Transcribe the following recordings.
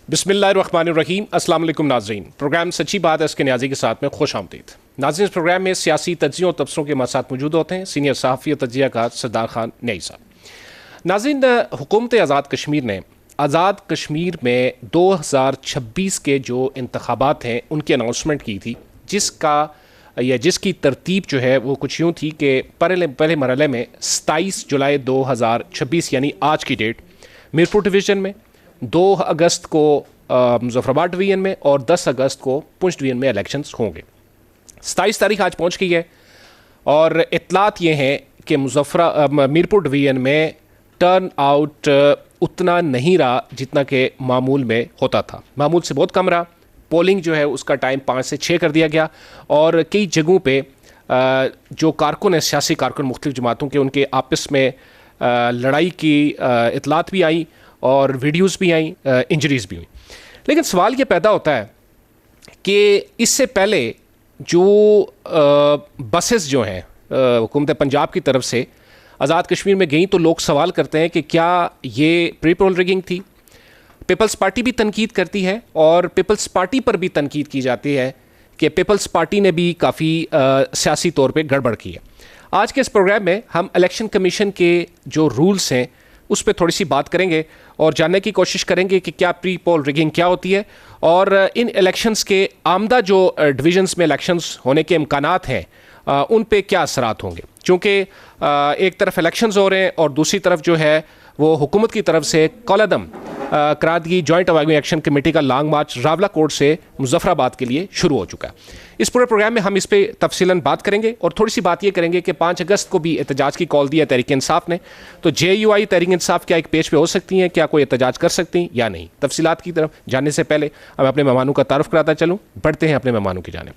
बिस्मिल्लाहिर्रहमानिर्रहीम। अस्सलाम वालेकुम नाज़रीन। प्रोग्राम सच्ची बात है इसके न्याजी के साथ में खुश आमदीद। नाज़रीन, इस प्रोग्राम में सियासी तज्जियों और तबसरों के हमारे साथ मौजूद होते हैं सीनियर सहाफ़ी और तज्जियाकार सरदार खान न्याई साहब। नाज़रीन, हुकूमत आज़ाद कश्मीर ने आज़ाद कश्मीर में 2026 के जो इंतखाबात हैं उनकी अनाउंसमेंट की थी, जिसकी तरतीब जो है वो कुछ यूँ थी कि पहले मरहले में 27 जुलाई 2026 यानी आज की डेट मीरपुर डिवीज़न में, 2 अगस्त को मुजफ्फराबाद डिवीज़न में और 10 अगस्त को पुंछ डिवीज़न में इलेक्शंस होंगे। 27 तारीख आज पहुंच गई है और इत्तलात ये हैं कि मीरपुर डिवीज़न में टर्न आउट उतना नहीं रहा जितना कि मामूल में होता था। मामूल से बहुत कम रहा। पोलिंग जो है उसका टाइम 5 से 6 कर दिया गया और कई जगहों पे जो कारकुन है, सियासी कारकुन मुख्तलिफ जमातों के, उनके आपस में लड़ाई की इत्तलात भी आई और वीडियोस भी आई, इंजरीज भी हुई। लेकिन सवाल ये पैदा होता है कि इससे पहले जो बसेस जो हैं हुकूमत पंजाब की तरफ से आज़ाद कश्मीर में गई, तो लोग सवाल करते हैं कि क्या ये प्री पोल रिगिंग थी। पीपल्स पार्टी भी तनकीद करती है और पीपल्स पार्टी पर भी तनकीद की जाती है कि पीपल्स पार्टी ने भी काफ़ी सियासी तौर पे गड़बड़ की है। आज के इस प्रोग्राम में हम इलेक्शन कमीशन के जो रूल्स हैं उस पर थोड़ी सी बात करेंगे और जानने की कोशिश करेंगे कि क्या प्री पोल रिगिंग क्या होती है और इन इलेक्शंस के आमदा जो डिविजन्स में इलेक्शंस होने के इम्कानात हैं उन पे क्या असरात होंगे। चूँकि एक तरफ इलेक्शंस हो रहे हैं और दूसरी तरफ जो है वो हुकूमत की तरफ से कौलदम करारदगी जॉइंट अवामी एक्शन कमेटी का लॉन्ग मार्च रावला कोर्ट से मुजफ्फराबाद के लिए शुरू हो चुका है। इस पूरे प्रोग्राम में हम इस पर तफसीलन बात करेंगे और थोड़ी सी बात ये करेंगे कि 5 अगस्त को भी एहतजाज की कॉल दी है तहरीक इंसाफ ने, तो JUI तहरीक इंसाफ क्या एक पेज पे हो सकती हैं, क्या कोई एहतजाज कर सकती हैं या नहीं। तफसीलात की तरफ जानने से पहले मैं अपने मेहमानों का तारुफ कराता चलूँ। बढ़ते हैं अपने मेहमानों की जानिब।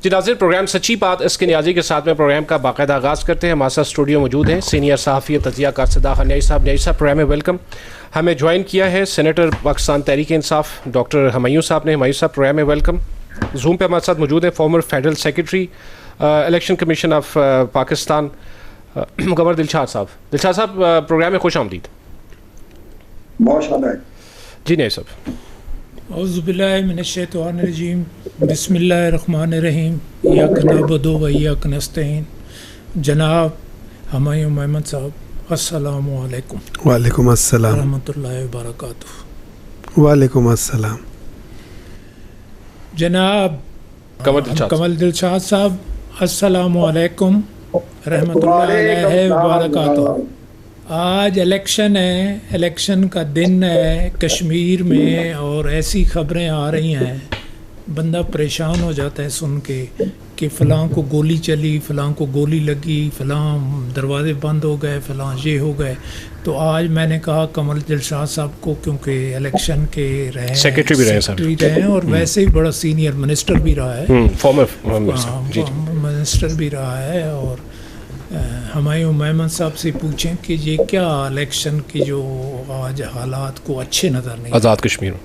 जी नाज़रीन, प्रोग्राम सच्ची बात इसके न्याजी के साथ में प्रोग्राम का बाकायदा आगाज़ करते हैं। हमारे साथ स्टूडियो मौजूद हैं सीनियर सहाफ़ी तजियाकार सरदार खान न्याई साहब। न्याई साहब, प्रोग्राम में वेलकम। हमें ज्वाइन किया है सेनेटर पाकिस्तान तहरीक इंसाफ डॉक्टर हुमायूं साहब ने। हुमायूं साहब, प्रोग्राम में वेलकम। जूम पे हमारे साथ मौजूद है farmer federal secretary election commission of Pakistan governor Dilshad साहब। दिलशाद साहब, प्रोग्राम में खुश आमदीद। जी न्याई साहब। औज़ुबिल्लाहि मिनश्शैतानिर्रजीम, बिस्मिल्लाहिर्रहमानिर्रहीम, इय्याका नअबुदु व इय्याका नस्तईन। जनाब हुमायूं मोहम्मद साहब, अस्सलामु अलैकुम। वालेकुम अस्सलाम रहमतुल्लाहि व बरकातुहू। वालेकुम अस्सलाम। जनाब कमल दिलशाद साहब, अस्सलामु अलैकुम रहमतुल्लाहि व बरकातुहू। आज इलेक्शन है, इलेक्शन का दिन है कश्मीर में और ऐसी खबरें आ रही हैं, बंदा परेशान हो जाता है सुन के कि फ़लाँ को गोली चली, फ़लाँ को गोली लगी, फ़लाँ दरवाजे बंद हो गए, फ़लाँ ये हो गए। तो आज मैंने कहा कमल दिलशाद साहब को, क्योंकि इलेक्शन के रहे सेक्रेटरी भी रहे और वैसे ही बड़ा सीनियर मिनिस्टर भी रहा है, फॉर्मर मिनिस्टर भी रहा है, और हुमायूं मोहम्मद साहब से पूछें कि ये क्या इलेक्शन की जो आज हालात को अच्छे नज़र नहीं आज़ाद कश्मीर।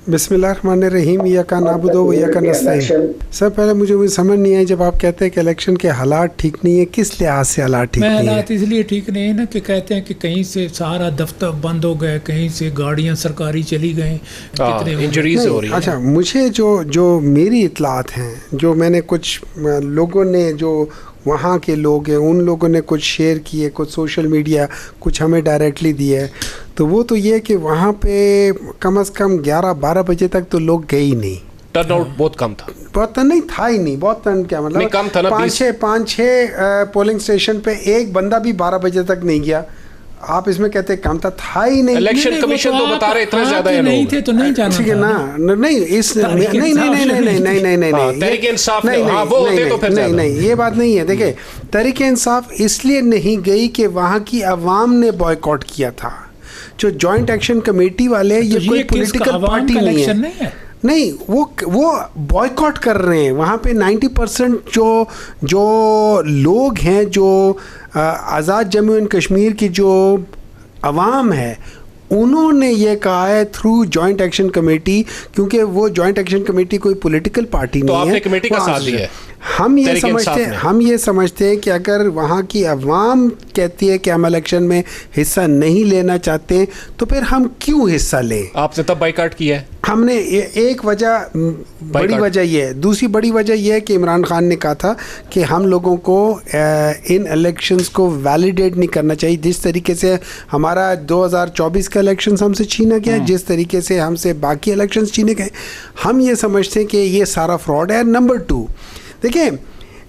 बिस्मिल्लाहिर्रहमानिर्रहीम, इय्याका नअबुदु व इय्याका नस्तईन। सर, पहले मुझे समझ नहीं आई, जब आप कहते हैं कि इलेक्शन के हालात ठीक नहीं है, किस लिहाज से हालात ठीक नहीं है? हालात इसलिए ठीक नहीं है ना कि कहते हैं कि कहीं से सारा दफ्तर बंद हो गए, कहीं से गाड़ियां सरकारी चली गई, कितने इंजरीज हो रही है। अच्छा, मुझे जो मेरी इत्तलात हैं, जो मैंने कुछ लोगों ने, जो वहाँ के लोग हैं, उन लोगों ने कुछ शेयर किए, कुछ सोशल मीडिया, कुछ हमें डायरेक्टली दिए है, तो वो तो ये कि वहाँ पे कम से कम 11-12 बजे तक तो लोग गए ही नहीं। टर्नआउट बहुत कम था। बहुत नहीं था ही नहीं, बहुत क्या मतलब कम था ना, 5-6 पोलिंग स्टेशन पे एक बंदा भी 12 बजे तक नहीं गया। आप इसमें कहते काम था ही नहीं। इलेक्शन कमीशन तो बता रहे इतना ज्यादा नहीं थे तो नहीं जाना, ठीक है ना? नहीं, इस नहीं तहरीक इंसाफ नहीं, ये बात नहीं है। देखिए, तहरीक इंसाफ इसलिए नहीं गई कि वहाँ की अवाम ने बॉयकॉट किया था। जो जॉइंट एक्शन कमेटी वाले, ये कोई पॉलिटिकल पार्टी नहीं है। नहीं, वो बॉयकॉट कर रहे हैं। वहाँ पे 90% जो लोग हैं, जो आज़ाद जम्मू एंड कश्मीर की जो अवाम है, उन्होंने ये कहा है थ्रू जॉइंट एक्शन कमेटी, क्योंकि वो जॉइंट एक्शन कमेटी कोई पॉलिटिकल पार्टी नहीं है। आपने कमेटी का साथ दिया है? हम ये समझते हैं कि अगर वहाँ की अवाम कहती है कि हम इलेक्शन में हिस्सा नहीं लेना चाहते तो फिर हम क्यों हिस्सा लें? आपने तब बाइकाट किया है? हमने एक वजह, बड़ी वजह ये है। दूसरी बड़ी वजह ये है कि इमरान खान ने कहा था कि हम लोगों को इन इलेक्शंस को वैलिडेट नहीं करना चाहिए। जिस तरीके से हमारा 2024 का इलेक्शंस हमसे छीना गया, जिस तरीके से हमसे बाकी इलेक्शंस छीने गए, हम ये समझते हैं कि ये सारा फ्रॉड है। नंबर 2, देखिए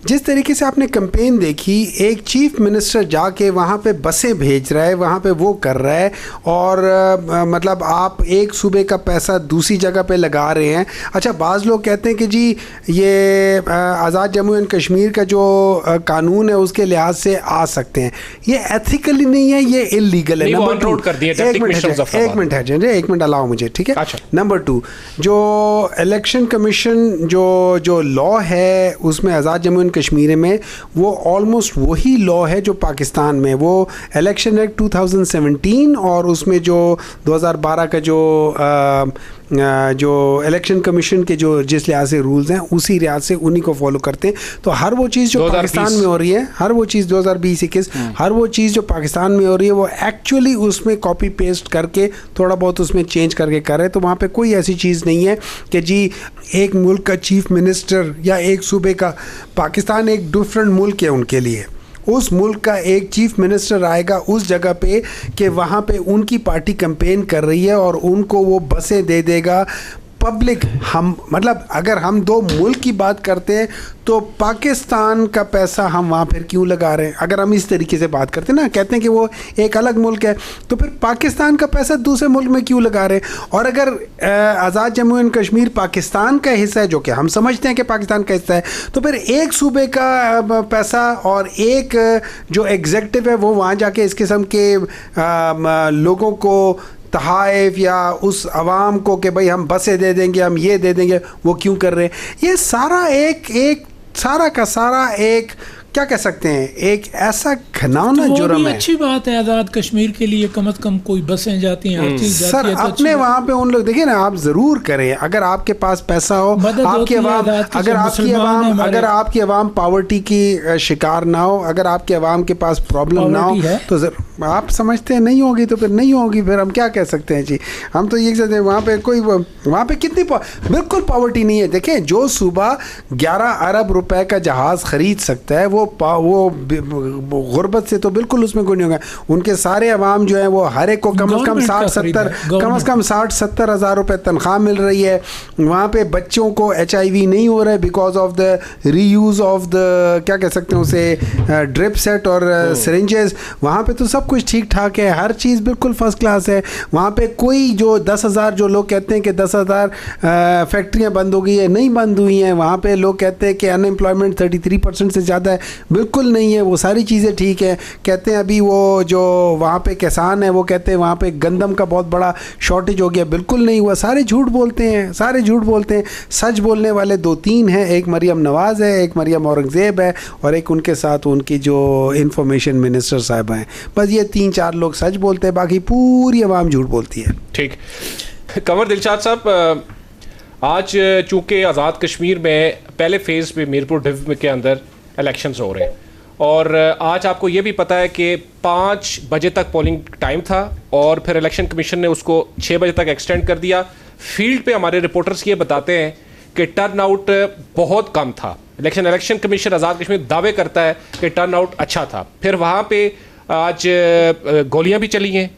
जिस तरीके से आपने कैंपेन देखी, एक चीफ मिनिस्टर जाके वहाँ पे बसें भेज रहा है, वहाँ पे वो कर रहा है, और मतलब आप एक सूबे का पैसा दूसरी जगह पे लगा रहे हैं। अच्छा, बाज़ लोग कहते हैं कि जी ये आज़ाद जम्मू एंड कश्मीर का जो कानून है उसके लिहाज से आ सकते हैं। ये एथिकली नहीं है, ये इलीगल है। नंबर 2, एक मिनट अलाओ मुझे, ठीक है? अच्छा। नंबर 2, जो इलेक्शन कमीशन जो लॉ है उसमें आज़ाद जम्मू कश्मीर में वो ऑलमोस्ट वही लॉ है जो पाकिस्तान में, वो इलेक्शन एक्ट 2017 और उसमें जो 2012 का जो इलेक्शन कमीशन के जो जिस लिहाज से रूल्स हैं उसी लिहाज से उन्हीं को फॉलो करते हैं। तो हर वो चीज़ जो पाकिस्तान में हो रही है, हर वो चीज़ 2020-21 हर वो चीज़ जो पाकिस्तान में हो रही है वो एक्चुअली उसमें कॉपी पेस्ट करके थोड़ा बहुत उसमें चेंज करके कर रहे हैं। तो वहाँ पे कोई ऐसी चीज़ नहीं है कि जी एक मुल्क का चीफ मिनिस्टर या एक सूबे का, पाकिस्तान एक डिफरेंट मुल्क है उनके लिए, उस मुल्क का एक चीफ मिनिस्टर आएगा उस जगह पे कि वहाँ पे उनकी पार्टी कैंपेन कर रही है और उनको वो बसें दे देगा पब्लिक। हम मतलब अगर हम दो मुल्क की बात करते हैं तो पाकिस्तान का पैसा हम वहाँ फिर क्यों लगा रहे हैं? अगर हम इस तरीके से बात करते हैं ना, कहते हैं कि वो एक अलग मुल्क है, तो फिर पाकिस्तान का पैसा दूसरे मुल्क में क्यों लगा रहे हैं? और अगर आज़ाद जम्मू एंड कश्मीर पाकिस्तान का हिस्सा है, जो कि हम समझते हैं कि पाकिस्तान का हिस्सा है, तो फिर एक सूबे का पैसा और एक जो एग्जेक्टिव है वो वहाँ जाके इस किस्म के लोगों को तहाइफ या उस आवाम को कि भाई हम बसें दे देंगे, हम ये दे देंगे, वो क्यों कर रहे हैं? ये सारा एक सारा का सारा एक क्या कह सकते हैं, एक ऐसा घिनौना जुर्म है। अच्छी बात है आज़ाद कश्मीर के लिए कम से कम कोई बसें जाती हैं, हर चीज़ जाती है। सर अपने वहाँ पे उन लोग देखिए ना, आप ज़रूर करें अगर आपके पास पैसा हो, आपकी आवाम अगर आपकी आवाम पावर्टी की शिकार ना हो, अगर आपके आवाम के पास प्रॉब्लम ना हो, तो आप समझते हैं नहीं होगी तो फिर नहीं होगी, फिर हम क्या कह सकते हैं जी? हम तो ये कहते हैं वहाँ पे कितनी बिल्कुल पावर्टी नहीं है। देखें, जो सूबा 11 अरब रुपए का जहाज़ खरीद सकता है वो गुर्बत से तो बिल्कुल उसमें कोई नहीं होगा। उनके सारे अवाम जो है वो हर एक को कम से कम 60-70 हज़ार रुपये तनख्वाह मिल रही है। वहाँ पे बच्चों को HIV नहीं हो रहा है because of the reuse of the क्या कह सकते हैं उसे ड्रिप सेट और सिरिंजेस। वहाँ पे तो सब कुछ ठीक ठाक है, हर चीज़ बिल्कुल फर्स्ट क्लास है। वहाँ पे कोई जो 10,000 जो लोग कहते हैं कि 10,000 फैक्ट्रियाँ बंद हो गई है, नहीं बंद हुई हैं। वहाँ पे लोग कहते हैं कि अनएम्प्लॉयमेंट 33% से ज़्यादा है, बिल्कुल नहीं है। वो सारी चीज़ें ठीक है। कहते हैं अभी वो जो वहाँ पे किसान है वो कहते हैं वहाँ पे गंदम का बहुत बड़ा शॉर्टेज हो गया, बिल्कुल नहीं हुआ। सारे झूठ बोलते हैं, सारे झूठ बोलते हैं। सच बोलने वाले 2-3 हैं, एक मरियम नवाज़ है, एक मरियम औरंगज़ेब है और एक उनके साथ उनकी जो इंफॉर्मेशन मिनिस्टर साहब हैं। बस ये 3-4 लोग सच बोलते हैं, बाकी पूरी आवाम झूठ बोलती है। ठीक। कंवर दिलशाद साहब, आज चूँकि आज़ाद कश्मीर में पहले फेज़ पे मीरपुर डिव के अंदर इलेक्शंस हो रहे हैं और आज आपको ये भी पता है कि 5 बजे तक पोलिंग टाइम था और फिर इलेक्शन कमीशन ने उसको 6 बजे तक एक्सटेंड कर दिया। फील्ड पे हमारे रिपोर्टर्स ये बताते हैं कि टर्न आउट बहुत कम था। इलेक्शन कमीशन आज़ाद कश्मीर दावे करता है कि टर्न आउट अच्छा था। फिर वहाँ पे आज गोलियाँ भी चली हैं,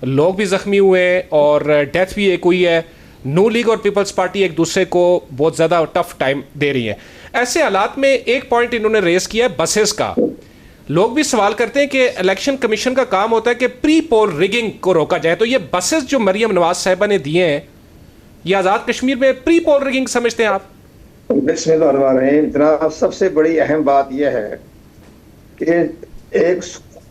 लोग भी ज़ख्मी हुए हैं और डेथ भी एक हुई है। नू लीग और पीपल्स पार्टी एक दूसरे को बहुत ज़्यादा टफ टाइम दे रही है। ऐसे हालात में एक पॉइंट इन्होंने रेस किया है बसेस का। लोग भी सवाल करते हैं कि इलेक्शन कमीशन का काम होता है कि प्री पोल रिगिंग को रोका जाए, तो ये बसेस जो मरियम नवाज साहिबा ने दिए हैं ये आज़ाद कश्मीर में प्री पोल रिगिंग समझते हैं आप? बिस्मिल्लाह, सबसे बड़ी अहम बात यह है कि एक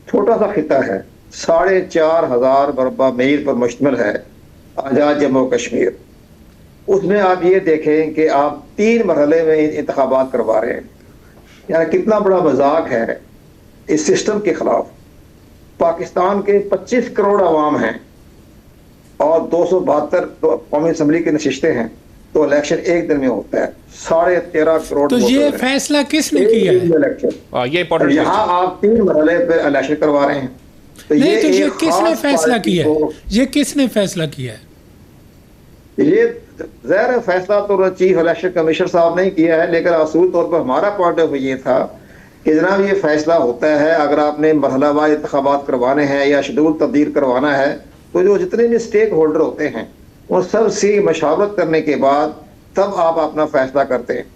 छोटा सा खिता है, 4,500 मरबा मील पर मुश्तमिल है आज़ाद जम्मू कश्मीर। उसमें आप ये देखें कि आप 3 मरहले में इंतखाबात करवा रहे हैं। यानी कितना बड़ा मजाक है इस सिस्टम के खिलाफ। पाकिस्तान के 25 करोड़ आवाम हैं और 272 कौमी असम्बली की नशिस्तें हैं। तो इलेक्शन एक दिन में होता है। 13.5 करोड़। तो ये फैसला किसने किया है? इलेक्शन ये इंपॉर्टेंट। यहाँ आप 3 मरहले पे इलेक्शन करवा रहे हैं, तो नहीं, ये तो ये किसने फैसला किया है? ये किसने फैसला किया है? ये ज़ाहिर फैसला तो चीफ इलेक्शन कमीशनर साहब ने किया है, लेकिन असूल तौर पर हमारा पॉइंट ऑफ व्यू ये था कि जनाब ये फैसला होता है अगर आपने मरहलावार इंतखाबात करवाने हैं या शेड्यूल तब्दील करवाना है, तो जो जितने भी स्टेक होल्डर होते हैं उन सब से मशावरत करने के बाद तब आप अपना फैसला करते हैं।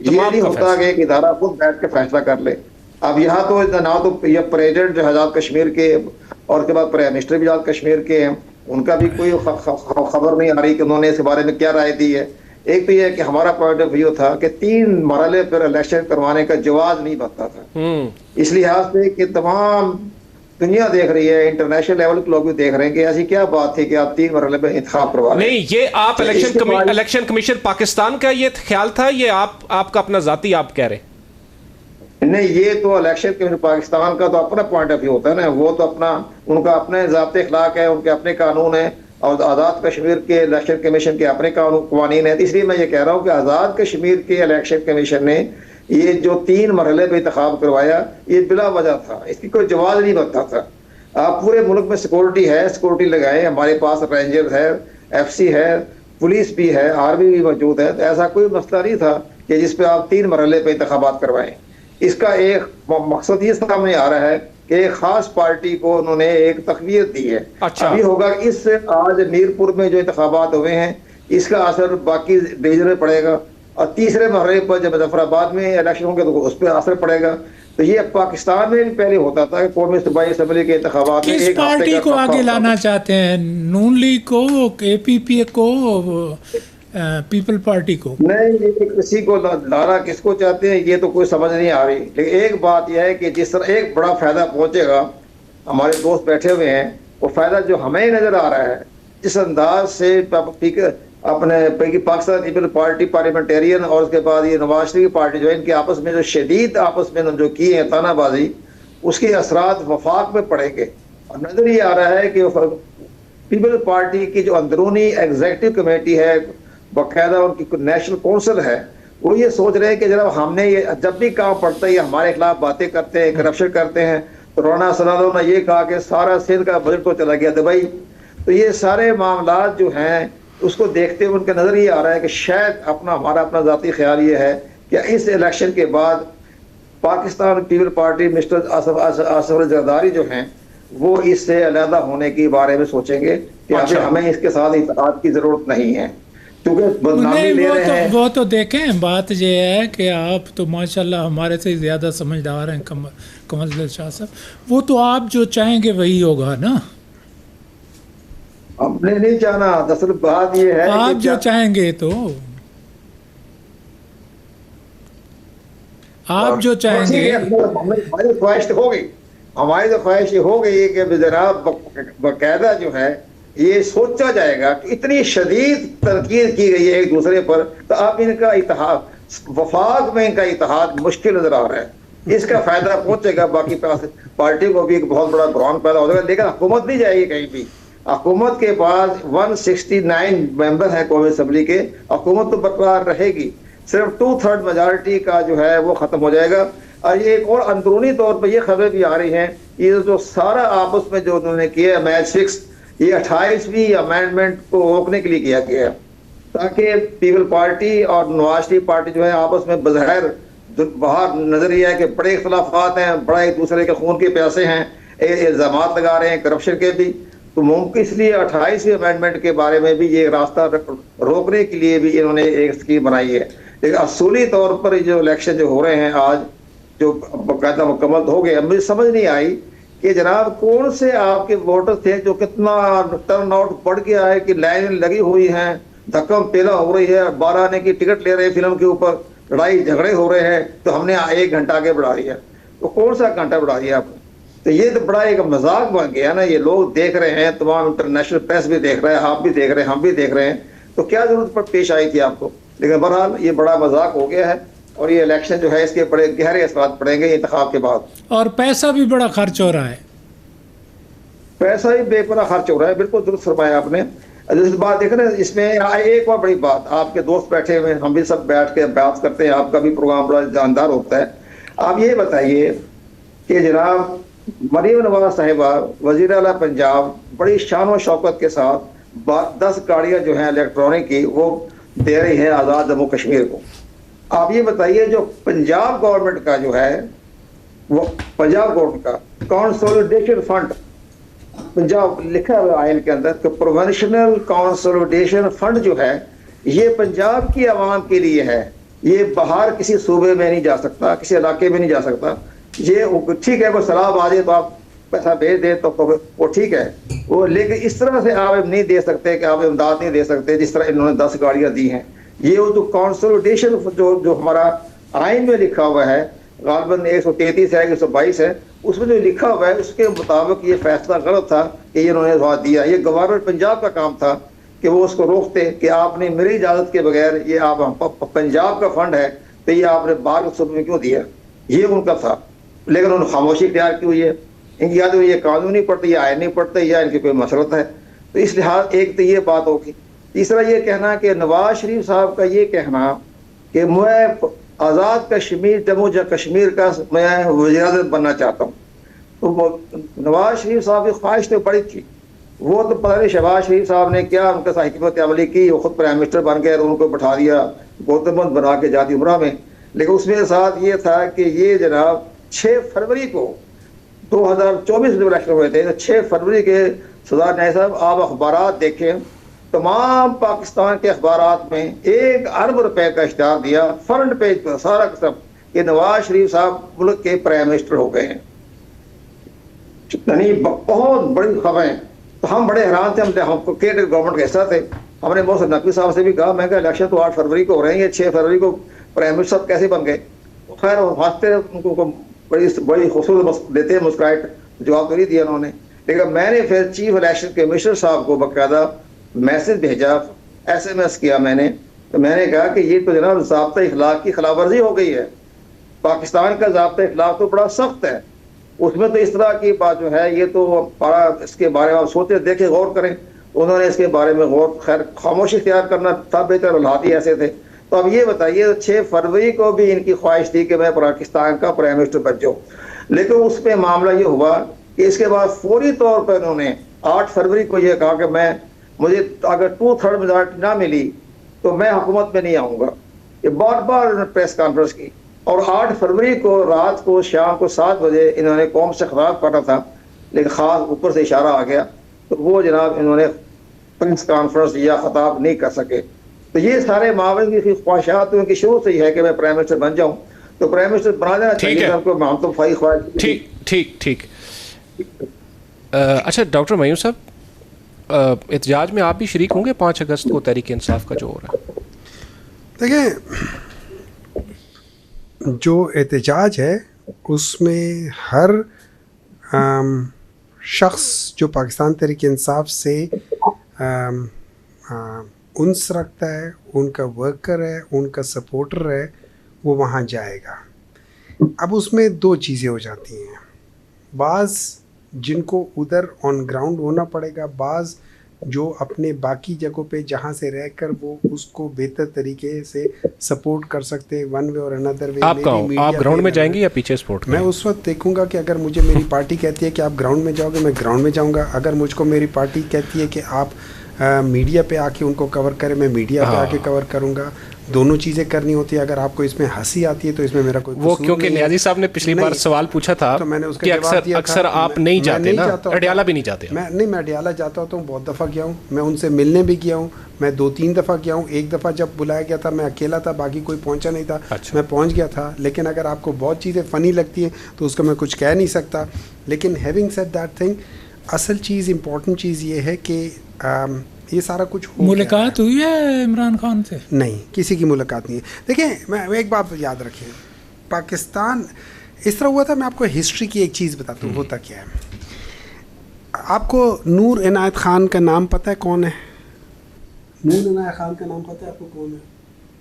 ये नहीं होता कि एक इदारा खुद बैठ के फैसला कर ले। अब यहाँ तो ना तो ये प्रेसिडेंट जो आज़ाद कश्मीर के और उसके बाद प्राइम मिनिस्टर भी आज़ाद कश्मीर के हैं, उनका भी कोई खबर नहीं आ रही कि उन्होंने इस बारे में क्या राय दी है। एक तो यह कि हमारा पॉइंट ऑफ व्यू था कि 3 मरहले पर इलेक्शन करवाने का जवाब नहीं बनता था। इस लिहाज से कि तमाम दुनिया देख रही है, इंटरनेशनल लेवल के लोग भी देख रहे हैं कि ऐसी क्या बात थी कि आप 3 मरहले में इंतखाब करवा रहे हैं। नहीं, ये आप इलेक्शन कमीशन पाकिस्तान का ये ख्याल था, ये आपका अपना जाती आप कह रहे? नहीं, ये तो इलेक्शन कमीशन पाकिस्तान का तो अपना पॉइंट ऑफ व्यू होता है ना, वो तो अपना उनका अपने ज़ाब्ते अखलाक है, उनके अपने कानून है, और आज़ाद कश्मीर के इलेक्शन कमीशन के अपने कानून है। इसलिए मैं ये कह रहा हूँ कि आज़ाद कश्मीर के इलेक्शन कमीशन ने ये जो 3 मरहले पे इंतखाब करवाया ये बिला वजह था, इसकी कोई जवाब नहीं बनता था। आप पूरे मुल्क में सिक्योरिटी है, सिक्योरिटी लगाएं, हमारे पास रेंजर्स है, FC है, पुलिस भी है, आर्मी भी मौजूद है, तो ऐसा कोई मसला नहीं था कि जिस पे आप 3 मरहले पे इंतखाबात करवाएं। इसका एक मकसद ये सामने आ रहा है कि एक खास पार्टी को उन्होंने एक तकवीत दी है। अच्छा। अभी होगा इस आज मीरपुर में जो इंतखाबात हुए हैं इसका असर बाकी डिवीजन में पड़ेगा, और तीसरे मरहले पर जब मुजफ्फराबाद में इलेक्शन होंगे तो उस पर असर पड़ेगा। तो ये पाकिस्तान में भी पहले होता था कि कौमी सूबाई असम्बली के इंतखाबात किस पार्टी को आगे लाना चाहते हैं? नून लीग को, APP को, पीपल पार्टी को? नहीं, किसी को लाना किसको चाहते हैं ये तो कोई समझ नहीं आ रही। लेकिन एक बात यह है कि जिस तरह एक बड़ा फायदा पहुंचेगा, हमारे दोस्त बैठे हुए हैं, वो फायदा जो हमें नजर आ रहा है, जिस अंदाज से अपने पाकिस्तान पीपल पार्टी पार्लियामेंटेरियन और उसके बाद ये नवाज शरीफ की पार्टी जो है, इनके आपस में जो शदीद आपस में जो की है तानाबाजी, उसके असरात वफाक में पड़ेंगे। और नजर ये आ रहा है कि पीपल पार्टी की जो अंदरूनी एग्जीक्यूटिव कमेटी है, बाकायदा उनकी नेशनल काउंसिल है, वो ये सोच रहे हैं कि जरा हमने ये जब भी काम पड़ता है हमारे खिलाफ बातें करते हैं, करप्शन करते हैं। तो राना सनादो ने ये कहा कि सारा सिंध का बजट तो चला गया दुबई। तो ये सारे मामला जो हैं उसको देखते हुए उनके नजर ये आ रहा है कि शायद हमारा अपना जाती ख्याल ये है कि इस इलेक्शन के बाद Pakistan people party mister Asaf Zardari जो हैं वो इससे अलहदा होने के बारे में सोचेंगे कि अभी हमें इसके साथ इत्तेहाद की जरूरत नहीं है, क्योंकि बदनामी ले रहे हैं। वो तो देखें, बात ये है कि आप तो माशाल्लाह हमारे से ज़्यादा समझदार हैं कमल दिलशाद साहब। वो तो आप जो चाहेंगे वही होगा ना। हमने नहीं चाहना, दरअसल बात ये है आप जो चाहेंगे तो आप जो चाहेंगे। हमारी ख्वाहिश हो गई, हमारी तो ख्वाहिश ये हो गई कि जनाब बाकायदा जो है ये सोचा जाएगा कि इतनी शदीद तनकीद की गई है एक दूसरे पर, तो अब इनका इत्तेहाद वफाक में इनका इत्तेहाद मुश्किल नजर आ रहा है। इसका फायदा पहुंचेगा बाकी पार्टी को भी एक बहुत बड़ा बुरान पैदा हो जाएगा, लेकिन हुकूमत नहीं जाएगी कहीं भी। हुकूमत के पास 169 मेंबर हैं कौमी असम्बली के, हुकूमत तो बरकरार रहेगी, सिर्फ 2/3 मेजॉरिटी का जो है वो खत्म हो जाएगा। और ये एक और अंदरूनी तौर पर ये खबरें भी आ रही हैं, ये जो सारा आपस में जो उन्होंने किया मैच फिक्स, ये 28वीं अमेंडमेंट को रोकने के लिए किया गया है, ताकि पीपल पार्टी और नवाज शरीफ पार्टी जो है आपस में बज़ाहिर बाहर नजरिया है कि बड़े इख्तलाफात हैं, बड़ा एक दूसरे के खून के प्यासे हैं, इल्जामात लगा रहे हैं करप्शन के भी। तो मुमकिन इसलिए 28वीं अमेंडमेंट के बारे में भी ये रास्ता रोकने के लिए भी इन्होंने एक स्कीम बनाई है। लेकिन असूली तौर पर जो इलेक्शन जो हो रहे हैं आज, जो बाकायदा मुकम्मल हो गए, मुझे समझ नहीं आई कि जनाब कौन से आपके वोटर थे जो कितना टर्न आउट बढ़ गया है कि लाइन लगी हुई हैं, धक्कम पेला हो रही है, 12 आने की टिकट ले रहे हैं फिल्म के ऊपर, लड़ाई झगड़े हो रहे हैं, तो हमने 1 घंटा आगे बढ़ा दिया। तो कौन सा घंटा बढ़ा दिया आपने? तो ये तो बड़ा एक मजाक बन गया ना, ये लोग देख रहे हैं, तमाम इंटरनेशनल प्रेस भी देख रहा है, आप भी देख रहे हैं, हम भी देख रहे हैं, तो क्या जरूरत पर पेश आई थी आपको? लेकिन बहरहाल ये बड़ा मजाक हो गया है, और ये इलेक्शन जो है इसके बड़े गहरे असरात पड़ेंगे इंतखाब के बाद। और पैसा भी बड़ा खर्च हो रहा है, पैसा ही बेपनाह खर्च हो रहा है, बिल्कुल दुरुस्त फरमाया आपने। इस बात देखें ना, इसमें एक और बड़ी बात, आपके दोस्त बैठे हुए, हम भी सब बैठ के बात करते हैं, आपका भी प्रोग्राम बड़ा जानदार होता है। आप ये बताइए कि जनाब मरीम नवाज साहिबा वज़ीर आला पंजाब बड़ी शान और शौकत के साथ 10 गाड़ियाँ जो हैं इलेक्ट्रॉनिक की वो दे रही है आज़ाद जम्मू कश्मीर को। आप ये बताइए जो पंजाब गवर्नमेंट का जो है वो पंजाब गवर्नमेंट का कंसोलिडेशन फंड, पंजाब लिखा हुआ आइन के अंदर कि प्रोविंशियल कंसोलिडेशन फंड जो है ये पंजाब की आवाम के लिए है, ये बाहर किसी सूबे में नहीं जा सकता, किसी इलाके में नहीं जा सकता। ये ठीक है, कोई सलाह आ जाए तो आप पैसा भेज दे तो वो ठीक है वो, लेकिन इस तरह से आप नहीं दे सकते कि आप इमदाद नहीं दे सकते जिस तरह इन्होंने 10 गाड़ियाँ दी हैं। ये वो जो कंसोलिडेशन जो हमारा आइन में लिखा हुआ है, गालबन 133 है 122 है, उसमें जो लिखा हुआ है उसके मुताबिक ये फैसला गलत था कि ये इन्होंने धवा दिया। ये गवर्नर पंजाब का काम था कि वो उसको रोकते कि आपने मेरी इजाज़त के बगैर, ये आप पंजाब का फंड है तो ये आपने बाहर के सूबे में क्यों दिया, ये उनका था। लेकिन उन्होंने खामोशी इख्तियार की हुई है। इनकी या तो ये कानून नहीं पढ़ते या आइन नहीं पढ़ते या इनकी कोई मसरत है। तो इस लिहाज एक तो ये बात होगी। तीसरा ये कहना कि नवाज शरीफ साहब का ये कहना कि मैं आज़ाद कश्मीर जम्मू कश्मीर का मैं वज़ीर-ए-आज़म बनना चाहता हूँ, तो नवाज शरीफ साहब की ख्वाहिश तो बड़ी थी। वो तो पता नहीं शहबाज शरीफ साहब ने क्या उनके साथ हिकमत अमली की, वो खुद प्राइम मिनिस्टर बन गए और उनको बैठा दिया गौतमबंद बना के जाती उम्रा में। लेकिन उसमें साथ ये था कि ये जनाब 6 फरवरी को 2024 में इलेक्शन हुए थे, तो 6 फरवरी के सरदार नायब साहब आप अखबारात देखें, तमाम पाकिस्तान के अखबारात में 1 अरब रुपए का इश्तिहार दिया फ्रंट पेज पर सारा का सब कि नवाज शरीफ साहब मुल्क के प्राइम मिनिस्टर हो गए हैं। बहुत बड़ी खबरें। तो हम बड़े हैरान थे, हम गवर्नमेंट के हिस्सा थे। हमने मोहसिन नकवी साहब से भी कहा, मैं कहा इलेक्शन तो 8 फरवरी को हो रहे हैं, ये 6 फरवरी को प्राइम मिनिस्टर साहब कैसे बन गए। तो खैर हंसते उनको बड़ी खूबसूरत देते हैं मुस्कुराहट, जवाब तो नहीं दिया उन्होंने। लेकिन मैंने फिर चीफ इलेक्शन कमिश्नर साहब को बाकायदा मैसेज भेजा, SMS किया मैंने। तो मैंने कहा कि ये तो जनाब ज़ाब्ता इखलाक की खिलाफवर्जी हो गई है। पाकिस्तान का ज़ाब्ता इखलाक तो बड़ा सख्त है, उसमें तो इस तरह की बात जो है ये तो बड़ा, इसके बारे में आप सोचे देखें गौर करें। उन्होंने इसके बारे में गौर, खैर खामोशी इख्तियार करना था बेहतर, हालात ही ऐसे थे। तो अब ये बताइए 6 फरवरी को भी इनकी ख्वाहिश थी कि मैं पाकिस्तान का प्राइम मिनिस्टर बन जाऊँ, लेकिन उसमें मामला ये हुआ कि इसके बाद फौरी तौर पर उन्होंने 8 फरवरी को ये कहा कि मुझे अगर 2/3 मेजॉरिटी ना मिली तो मैं हुकूमत में नहीं आऊँगा। ये बार बार उन्होंने प्रेस कॉन्फ्रेंस की, और 8 फरवरी को रात को शाम को 7 बजे इन्होंने कौम से खिताब करना था, लेकिन ख़ास ऊपर से इशारा आ गया तो वो जनाब इन्होंने प्रेस कॉन्फ्रेंस या खिताब नहीं कर सके। तो ये सारे मामले की ख्वाहिशात उनकी शुरू से ही है कि मैं प्राइम मिनिस्टर बन जाऊं, तो प्राइम मिनिस्टर बना देना चाहिए हमको, हम तो फाई ख्वाहिश। ठीक। अच्छा डॉक्टर मयूर साहब, एहतजाज में आप भी शरीक होंगे 5 अगस्त को तहरीक इंसाफ का जो हो रहा है? देखिए, जो एहतजाज है उसमें हर शख्स जो पाकिस्तान तहरीक इंसाफ से उन्स रखता है, उनका वर्कर है, उनका सपोर्टर है, वो वहाँ जाएगा। अब उसमें 2 चीज़ें हो जाती हैं, बाज़ जिनको उधर ऑन ग्राउंड होना पड़ेगा, बाज़ जो अपने बाकी जगहों पे जहाँ से रहकर वो उसको बेहतर तरीके से सपोर्ट कर सकते हैं वन वे और अनदर वे। आप ग्राउंड में जाएंगे या पीछे सपोर्ट? मैं उस वक्त देखूंगा कि अगर मुझे मेरी पार्टी कहती है कि आप ग्राउंड में जाओगे, मैं ग्राउंड में जाऊंगा। अगर मुझको मेरी पार्टी कहती है कि आप मीडिया पे आके उनको कवर करें, मैं मीडिया पे आके कवर करूंगा। दोनों चीज़ें करनी होती है। अगर आपको इसमें हंसी आती है तो इसमें मेरा कोई वो, क्योंकि न्याजी साहब ने पिछली बार सवाल पूछा था, तो मैंने उसका जवाब दिया था। अक्सर आप नहीं जाते ना, अडियाला भी नहीं जाते? मैं अडियाला जाता हूँ, बहुत दफ़ा गया हूँ, मैं उनसे मिलने भी गया हूँ, मैं 2-3 दफ़ा गया हूँ। एक दफ़ा जब बुलाया गया था मैं अकेला था, बाकी कोई पहुँचा नहीं था। अच्छा। मैं पहुँच गया था। लेकिन अगर आपको बहुत चीज़ें फ़नी लगती हैं तो उसका मैं कुछ कह नहीं सकता। लेकिन हैविंग सेड दैट थिंग, असल चीज़, इम्पोर्टेंट चीज़ ये है कि ये सारा कुछ मुलाकात हुई है इमरान खान से? नहीं, किसी की मुलाकात नहीं है। देखिए, मैं एक बात याद रखिए, पाकिस्तान इस तरह हुआ था। मैं आपको हिस्ट्री की एक चीज़ बताता हूँ होता क्या है। आपको नूर इनायत खान का नाम पता है कौन है? नूर इनायत खान का नाम पता है आपको कौन है?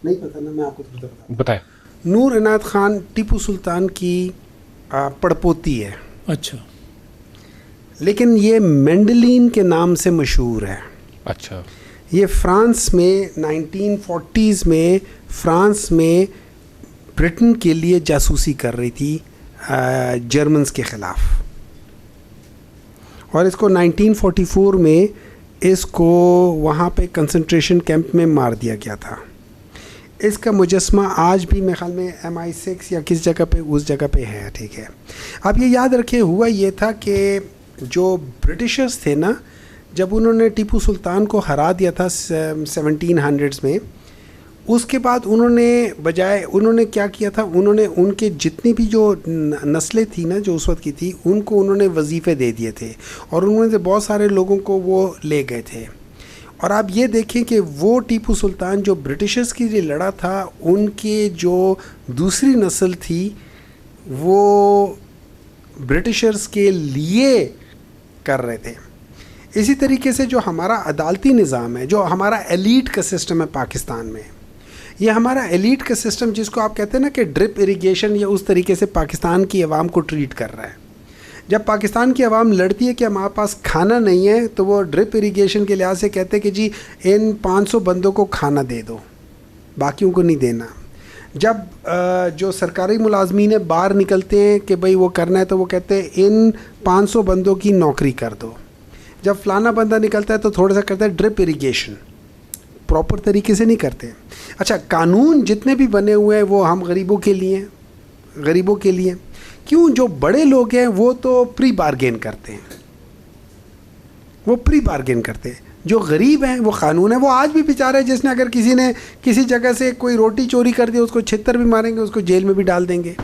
नहीं पता ना, मैं आपको थोड़ा बताएं। नूर इनायत खान टीपू सुल्तान की पड़पोती है। अच्छा। लेकिन ये मेंडलिन के नाम से मशहूर है। अच्छा, ये फ्रांस में 1940s में फ्रांस में ब्रिटेन के लिए जासूसी कर रही थी जर्मन्स के ख़िलाफ़, और इसको 1944 में इसको वहाँ पे कंसंट्रेशन कैंप में मार दिया गया था। इसका मुजस्मा आज भी मेरे ख्याल में MI6 या किस जगह पे उस जगह पे है, ठीक है। आप ये याद रखें, हुआ ये था कि जो ब्रिटिशर्स थे ना, जब उन्होंने टीपू सुल्तान को हरा दिया था 1700s में, उसके बाद उन्होंने क्या किया था, उन्होंने उनके जितनी भी जो नस्लें थी ना जो उस वक्त की थी, उनको उन्होंने वजीफ़े दे दिए थे और उन्होंने से बहुत सारे लोगों को वो ले गए थे। और आप ये देखें कि वो टीपू सुल्तान जो ब्रिटिशर्स के लिए लड़ा था, उनके जो दूसरी नस्ल थी वो ब्रिटिशर्स के लिए कर रहे थे। इसी तरीके से जो हमारा अदालती निज़ाम है, जो हमारा एलीट का सिस्टम है पाकिस्तान में, ये हमारा एलीट का सिस्टम जिसको आप कहते हैं ना कि ड्रिप इरिगेशन, या उस तरीके से पाकिस्तान की आवाम को ट्रीट कर रहा है। जब पाकिस्तान की आवाम लड़ती है कि हमारे पास खाना नहीं है, तो वो ड्रिप इरिगेशन के लिहाज से कहते हैं कि जी इन 500 बंदों को खाना दे दो, बाकियों को नहीं देना। जब जो सरकारी मुलाजमीन बाहर निकलते हैं कि भाई वो करना है, तो वो कहते हैं इन 500 बंदों की नौकरी कर दो। जब फलाना बंदा निकलता है तो थोड़ा सा करता है ड्रिप इरिगेशन, प्रॉपर तरीके से नहीं करते। अच्छा, कानून जितने भी बने हुए हैं वो हम गरीबों के लिए क्यों? जो बड़े लोग हैं वो तो प्री बार्गेन करते हैं, जो गरीब हैं वो कानून है। वो आज भी बेचारा है, जिसने अगर किसी ने किसी जगह से कोई रोटी चोरी कर दी, उसको छिहत्तर भी मारेंगे, उसको जेल में भी डाल देंगे।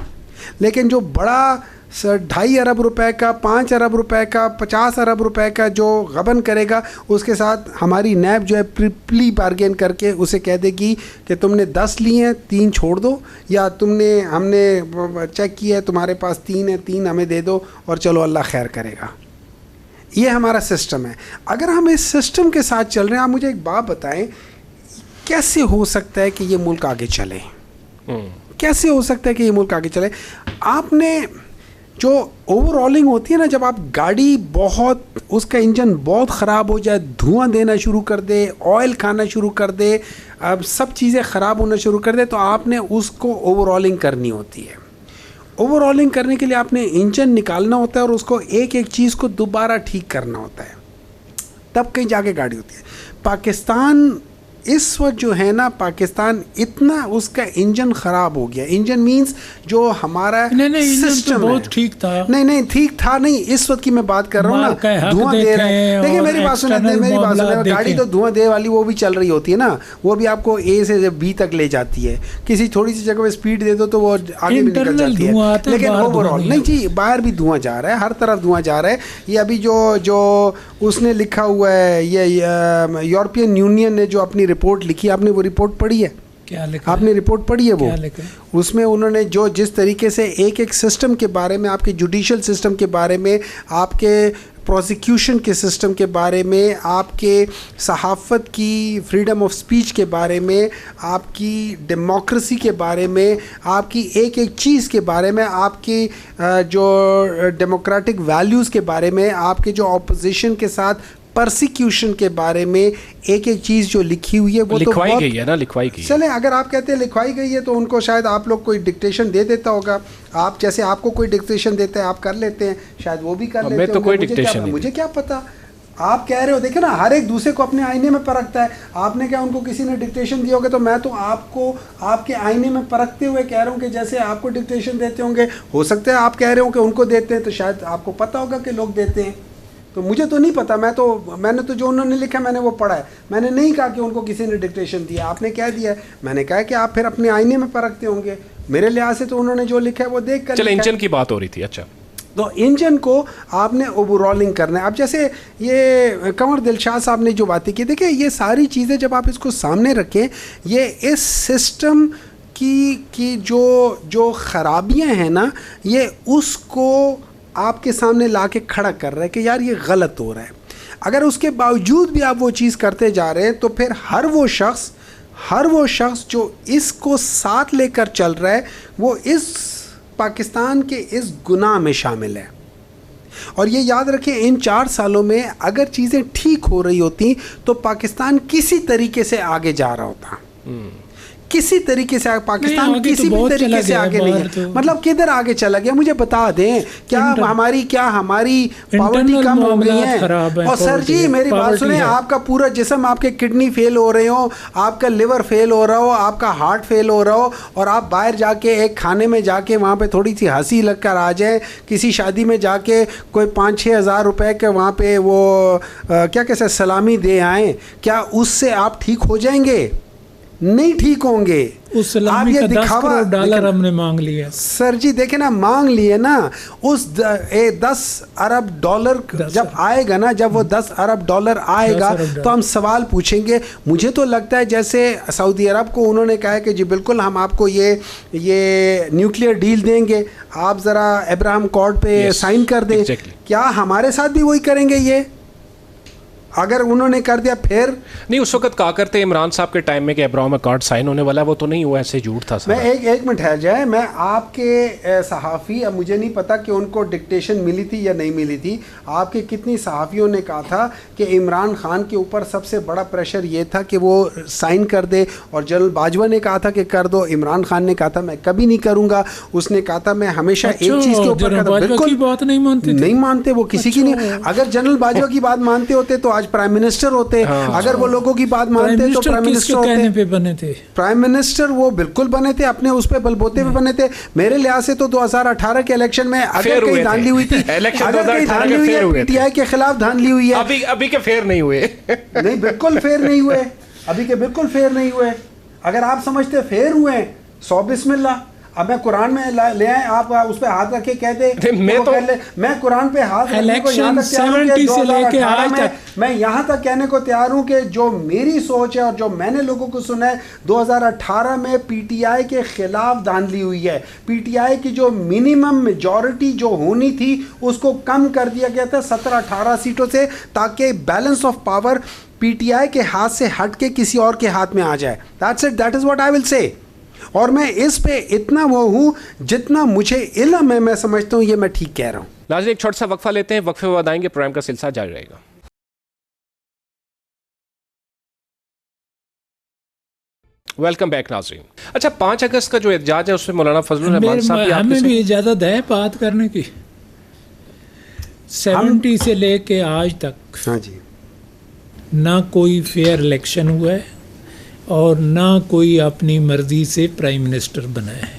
लेकिन जो बड़ा 2.5 अरब रुपए का, 5 अरब रुपए का, 50 अरब रुपए का जो गबन करेगा, उसके साथ हमारी नैब जो है प्ली बार्गेन करके उसे कह देगी कि तुमने 10 लिए हैं, 3 छोड़ दो, या हमने चेक किया है तुम्हारे पास 3 है, 3 हमें दे दो और चलो अल्लाह खैर करेगा। ये हमारा सिस्टम है। अगर हम इस सिस्टम के साथ चल रहे हैं, आप मुझे एक बात बताएं, कैसे हो सकता है कि ये मुल्क आगे चले? कैसे हो सकता है कि ये मुल्क आगे चले? आपने जो ओवरऑलिंग होती है ना, जब आप गाड़ी बहुत, उसका इंजन बहुत ख़राब हो जाए, धुआं देना शुरू कर दे, ऑयल खाना शुरू कर दे, अब सब चीज़ें ख़राब होना शुरू कर दे, तो आपने उसको ओवरऑलिंग करनी होती है। ओवरऑलिंग करने के लिए आपने इंजन निकालना होता है और उसको एक एक चीज़ को दोबारा ठीक करना होता है, तब कहीं जाके गाड़ी होती है। पाकिस्तान इस वक्त जो है ना, पाकिस्तान इतना उसका इंजन ख़राब हो गया। इंजन मींस जो हमारा सिस्टम तो बहुत ठीक था। नहीं ठीक था नहीं, इस वक्त की मैं बात कर रहा हूँ ना, धुआं दे रहे हैं। देखिए मेरी बात सुनिए, गाड़ी तो धुआं दे वाली वो भी चल रही होती है ना, वो भी आपको A से B तक ले जाती है। किसी थोड़ी सी जगह पे स्पीड दे दो तो वो आगे भी निकल जाती है, लेकिन ओवरऑल नहीं जी, बाहर भी धुआं जा रहा है, हर तरफ धुआं जा रहा है। ये अभी जो उसने लिखा हुआ है, ये यूरोपियन यूनियन ने जो अपनी रिपोर्ट लिखी, आपने वो रिपोर्ट पढ़ी है? क्या लिखा? आपने रिपोर्ट पढ़ी है? वो उसमें उन्होंने जो जिस तरीके से एक एक सिस्टम के बारे में, आपके जुडिशल सिस्टम के बारे में, आपके प्रोसिक्यूशन के सिस्टम के बारे में, आपके सहाफ़त की फ्रीडम ऑफ स्पीच के बारे में, आपकी डेमोक्रेसी के बारे में, आपकी एक एक चीज़ के बारे में, आपकी जो डेमोक्रेटिक वैल्यूज़ के बारे में, आपके जो ऑपोजिशन के साथ परसिक्यूशन के बारे में एक एक चीज़ जो लिखी हुई है, वो लिखवाई गई है ना, लिखवाई गई। चले, अगर आप कहते हैं लिखवाई गई है, तो उनको शायद आप लोग कोई डिक्टेशन दे देता होगा। आप जैसे आपको कोई डिक्टेशन देता है, आप कर लेते हैं, शायद वो भी कर लेते हैं। तो कोई डिक्टेशन नहीं, मुझे क्या पता। आप कह रहे हो, देखो ना, हर एक दूसरे को अपने आईने में परखता है। आपने क्या उनको किसी ने डिक्टेशन दिया होगा, तो मैं तो आपको आपके आईने में परखते हुए कह रहा हूँ कि जैसे आपको डिक्टेशन देते होंगे, हो सकता है आप कह रहे हो कि उनको देते हैं, तो शायद आपको पता होगा कि लोग देते हैं। तो मुझे तो नहीं पता, मैंने तो जो उन्होंने लिखा मैंने वो पढ़ा है। मैंने नहीं कहा कि उनको किसी ने डिक्टेशन दिया। आपने क्या दिया है? मैंने कहा कि आप फिर अपने आईने में परखते होंगे। मेरे लिहाज से तो उन्होंने जो लिखा है वो देख कर। चलो, इंजन की बात हो रही थी। अच्छा, तो इंजन को आपने ओवरऑलिंग करना है। अब जैसे ये कंवर दिलशाद साहब ने जो बातें की, देखिए ये सारी चीज़ें जब आप इसको सामने रखें, ये इस सिस्टम की जो ख़राबियाँ हैं ना, ये उसको आपके सामने ला के खड़ा कर रहा है कि यार ये गलत हो रहा है। अगर उसके बावजूद भी आप वो चीज़ करते जा रहे हैं, तो फिर हर वो शख्स जो इसको साथ लेकर चल रहा है, वो इस पाकिस्तान के इस गुनाह में शामिल है। और ये याद रखें, इन 4 सालों में अगर चीज़ें ठीक हो रही होती तो पाकिस्तान किसी तरीके से आगे जा रहा होता। किसी तरीके से पाकिस्तान किसी भी तरीके से आगे नहीं है। मतलब किधर आगे चला गया मुझे बता दें। क्या हमारी पॉवर्टी कम हो गई है? और सर जी मेरी बात सुने, आपका पूरा जिस्म, आपके किडनी फेल हो रहे हो, आपका लिवर फेल हो रहा हो, आपका हार्ट फेल हो रहा हो, और आप बाहर जाके एक खाने में जाके वहाँ पे थोड़ी सी हंसी लग कर आ जाए, किसी शादी में जाके कोई 5-6 हज़ार रुपए के वहाँ पे वो क्या कैसे सलामी दे आए, क्या उससे आप ठीक हो जाएंगे? नहीं ठीक होंगे। उस सलामी का $10 हमने मांग लिया। सर जी देखे ना, मांग लिए ना, उस $10 अरब जब आएगा ना, जब वो $10 अरब आएगा तो हम सवाल पूछेंगे। मुझे तो लगता है जैसे सऊदी अरब को उन्होंने कहा है कि जी बिल्कुल हम आपको ये न्यूक्लियर डील देंगे, आप ज़रा अब्राहम अकॉर्ड पे साइन कर दें। क्या हमारे साथ भी वही करेंगे? ये अगर उन्होंने कर दिया फिर नहीं, उस वक्त कहा करते इमरान साहब के टाइम में कि अब्राहम अकॉर्ड साइन होने वाला, वो तो नहीं हुआ, ऐसे झूठ था। मैं एक मिनट ठहर जाए, मैं आपके सहाफ़ी, अब मुझे नहीं पता कि उनको डिक्टेशन मिली थी या नहीं मिली थी, आपके कितनी सहाफ़ियों ने कहा था कि इमरान खान के ऊपर सबसे बड़ा प्रेशर ये था कि वो साइन कर दे, और जनरल बाजवा ने कहा था कि कर दो, इमरान खान ने कहा था मैं कभी नहीं करूँगा, उसने कहा था मैं हमेशा एक चीज़ के ऊपर बिल्कुल बात नहीं मानते वो किसी की नहीं। अगर जनरल बाजवा की बात मानते होते तो प्राइम मिनिस्टर होते। अगर वो लोगों की बात मानते तो प्राइम मिनिस्टर होते। बने थे प्राइम मिनिस्टर वो बिल्कुल बने थे, अपने उस पे बलबोते पे बने थे। मेरे लिहाज से तो 2018 के इलेक्शन में अगर कहीं धांधली हुई थी, अगर कहीं धांधली हुई है, पीटीआई के खिलाफ धांधली हुई है। अभी के फेयर नहीं हुए। नहीं बिल्कुल फेयर नहीं हुए, अभी के बिल्कुल फेयर नहीं हुए। अगर आप समझते फेयर हुए, 100 बिस्मिल्लाह। अब मैं कुरान में ले आए, आप उस पे हाथ रख के कह दे, मैं कुरान पे हाथ रखने को यहाँ तक तैयार हूँ कि 2018 में मैं यहाँ तक कहने को तैयार हूँ कि जो मेरी सोच है और जो मैंने लोगों को सुना है, 2018 में पीटीआई के खिलाफ धांधली हुई है। पीटीआई की जो मिनिमम मेजॉरिटी जो होनी थी उसको कम कर दिया गया था 17-18 सीटों से, ताकि बैलेंस ऑफ पावर पीटीआई के हाथ से हट के किसी और के हाथ में आ जाए। That's it, that is what I will say. और मैं इस पे इतना वो हूँ जितना मुझे इल्म है, मैं समझता हूँ ये मैं ठीक कह रहा हूँ। नाज़रीन, एक छोटा सा वक्फा लेते हैं, वक्फे बाद आएंगे, प्रोग्राम का सिलसिला जारी रहेगा। वेलकम बैक नाज़रीन। अच्छा, 5 अगस्त का जो एहतजाज है उसमें मौलाना फजलुर रहमान साहब हमें भी इजाज़त है बात करने की। 70 से लेके आज तक हाँ जी ना कोई फेयर इलेक्शन हुआ है और ना कोई अपनी मर्ज़ी से प्राइम मिनिस्टर बना है,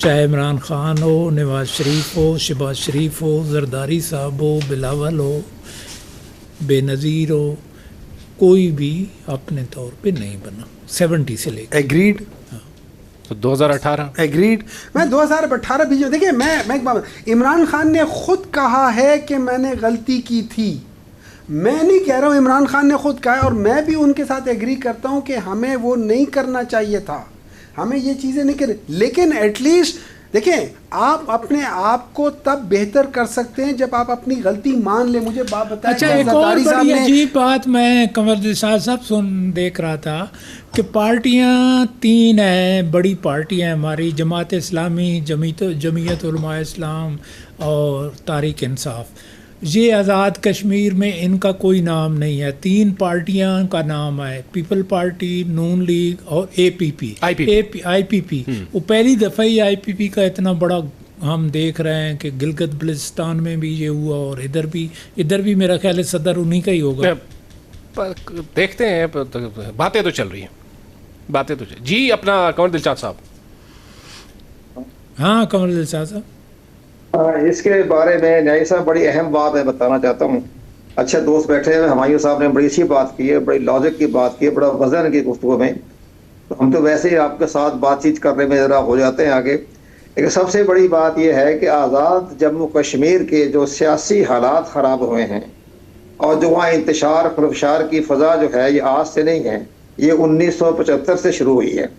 चाहे इमरान खान हो, नवाज शरीफ हो, शहबाज शरीफ हो, जरदारी साहब हो, बिलावल हो, बेनज़ीर हो, कोई भी अपने तौर पे नहीं बना 70 से लेकर। एग्रीड। तो 2018 एग्रीड। मैं 2018 भी जो देखिए, मैं इमरान खान ने खुद कहा है कि मैंने गलती की थी। मैं नहीं कह रहा हूँ, इमरान खान ने खुद कहा है, और मैं भी उनके साथ एग्री करता हूँ कि हमें वो नहीं करना चाहिए था, हमें ये चीज़ें नहीं कर। लेकिन एटलीस्ट देखें, आप अपने आप को तब बेहतर कर सकते हैं जब आप अपनी गलती मान ले। मुझे बात बताएं। अच्छा, एक और बड़ी अजीब बात मैं कमर साहब देख रहा था कि पार्टियां 3 हैं, बड़ी पार्टियां हमारी, जमात इस्लामी, जमीयत उलमा इस्लाम और तारीक इंसाफ। ये आज़ाद कश्मीर में इनका कोई नाम नहीं है। 3 पार्टियां का नाम है, पीपल पार्टी, नून लीग और आईपीपी। वो पहली दफ़ा ही आईपीपी का इतना बड़ा हम देख रहे हैं कि गिलगित बल्तिस्तान में भी ये हुआ, और इधर भी मेरा ख्याल है सदर उन्हीं का ही होगा। देखते हैं, बातें तो चल रही हैं, बातें तो जी। अपना कमर दिलशाद साहब। हाँ, कमर दिलशाद साहब, इसके बारे में न्याय साहब बड़ी अहम बात है, बताना चाहता हूँ। अच्छे दोस्त बैठे हैं, हमायूं साहब ने बड़ी अच्छी बात की है, बड़ी लॉजिक की बात की है, बड़ा वजन की गुफ्तगू में। तो हम तो वैसे ही आपके साथ बातचीत करने में ज़रा हो जाते हैं आगे। लेकिन सबसे बड़ी बात यह है कि आज़ाद जम्मू कश्मीर के जो सियासी हालात ख़राब हुए हैं और जो वहाँ इंतशार खुरफशार की फ़ज़ा जो है, ये आज से नहीं है, ये 1975 से शुरू हुई है।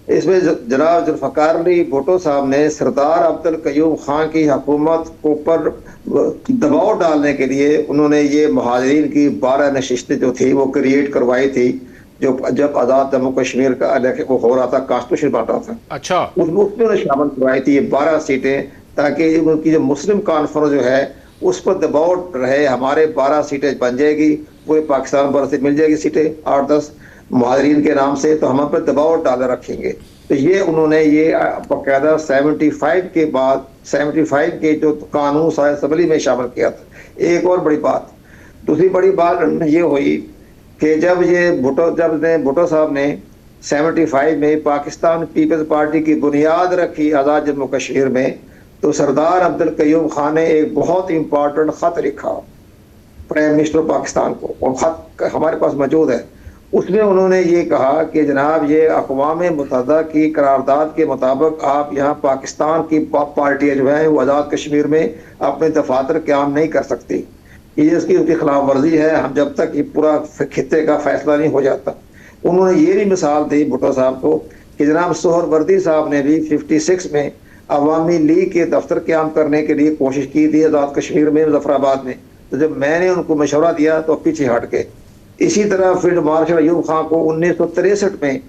इसमें जनाब जुल्फ़िकार अली भुट्टो साहब ने सरदार अब्दुल कयूम खान की हुकूमत के ऊपर दबाव डालने के लिए उन्होंने ये मुहाजिरीन की 12 नशिस्तें जो थी वो क्रिएट करवाई थी, जो जब आज़ाद जम्मू कश्मीर का वो हो रहा था, कॉन्स्टिट्यूशन बन रहा था। अच्छा, उसमें उन्होंने शामिल करवाई थी ये 12 सीटें, ताकि उनकी जो मुस्लिम कॉन्फ्रेंस जो है उस पर दबाव रहे, हमारे 12 सीटें बन जाएगी, पूरे पाकिस्तान भर से मिल जाएगी सीटें 8-10 मुहाजिरीन के नाम से, तो हम पर दबाव डाल रखेंगे। तो ये उन्होंने ये बाकायदा 75 के बाद 75 के जो कानून सारे असम्बली में शामिल किया था। एक और बड़ी बात, दूसरी बड़ी बात ये हुई कि जब भुट्टो साहब ने 75 में पाकिस्तान पीपल्स पार्टी की बुनियाद रखी आज़ाद जम्मू कश्मीर में, तो सरदार अब्दुल कयूम खान ने एक बहुत इंपॉर्टेंट ख़त लिखा प्राइम मिनिस्टर पाकिस्तान को, और ख़त हमारे पास मौजूद है। उसमें उन्होंने ये कहा कि जनाब ये अक़वाम मुत्तहिदा की करारदाद के मुताबिक आप यहाँ पाकिस्तान की पार्टियाँ जो हैं वो आज़ाद कश्मीर में अपने दफातर क़याम नहीं कर सकती, ये इसकी उसकी खिलाफ वर्जी है, हम जब तक ये पूरा खित्ते का फैसला नहीं हो जाता। उन्होंने ये भी मिसाल दी भुट्टो साहब को कि जनाब सोहरवर्दी साहब ने भी 56 में अवामी लीग के दफ्तर क़याम करने के लिए कोशिश की थी आज़ाद कश्मीर में मुजफ्फराबाद में, तो जब मैंने उनको मशवरा दिया तो पीछे हट गए। इसी तरह फील्ड मार्शल अयूब खान को 1963 में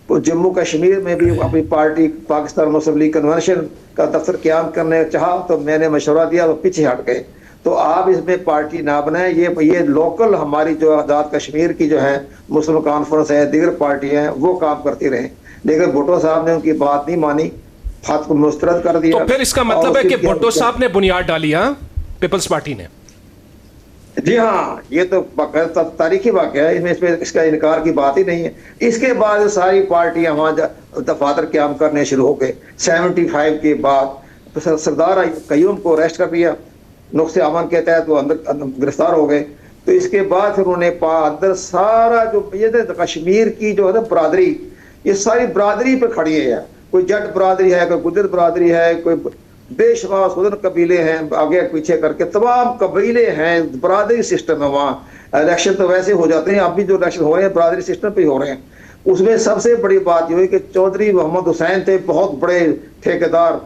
तो जम्मू कश्मीर में भी अपनी पार्टी पाकिस्तान मुस्लिम लीग कन्वेंशन का दफ्तर क़याम करने चाहा, तो मैंने मशवरा दिया तो पीछे हट गए। तो आप इसमें पार्टी ना बनाएं, ये लोकल हमारी जो आज़ाद कश्मीर की जो है मुस्लिम कॉन्फ्रेंस है, दीगर पार्टियां हैं, वो काम करती रहें। लेकिन भुट्टो साहब ने उनकी बात नहीं मानी, खत को मुस्तरद कर दिया। तो फिर इसका मतलब है कि भुट्टो साहब ने बुनियाद डाली पीपल्स पार्टी ने? जी हाँ, ये तो तारीखी वाक़या है, इसमें इसका इनकार की बात ही नहीं है। इसके बाद सारी पार्टियां वहाँ दफातर क़याम करने शुरू हो गए। 75 के बाद सरदार कयूम को अरेस्ट कर दिया, नुक्से अमन के तहत वो अंदर गिरफ्तार हो गए। तो इसके बाद फिर उन्होंने अंदर सारा जो ये कश्मीर की जो है ना बरादरी, ये सारी बरादरी पे खड़ी है। कोई जट बरादरी है, कोई गुजर बरादरी है, कोई बेशुमार सुदन कबीले हैं, आगे पीछे करके तमाम कबीले हैं, बरादरी सिस्टम है वहाँ। इलेक्शन तो वैसे हो जाते हैं, अब भी जो इलेक्शन हो रहे हैं बरादरी सिस्टम पे ही हो रहे हैं। उसमें सबसे बड़ी बात ये हुई कि चौधरी मोहम्मद हुसैन थे बहुत बड़े ठेकेदार,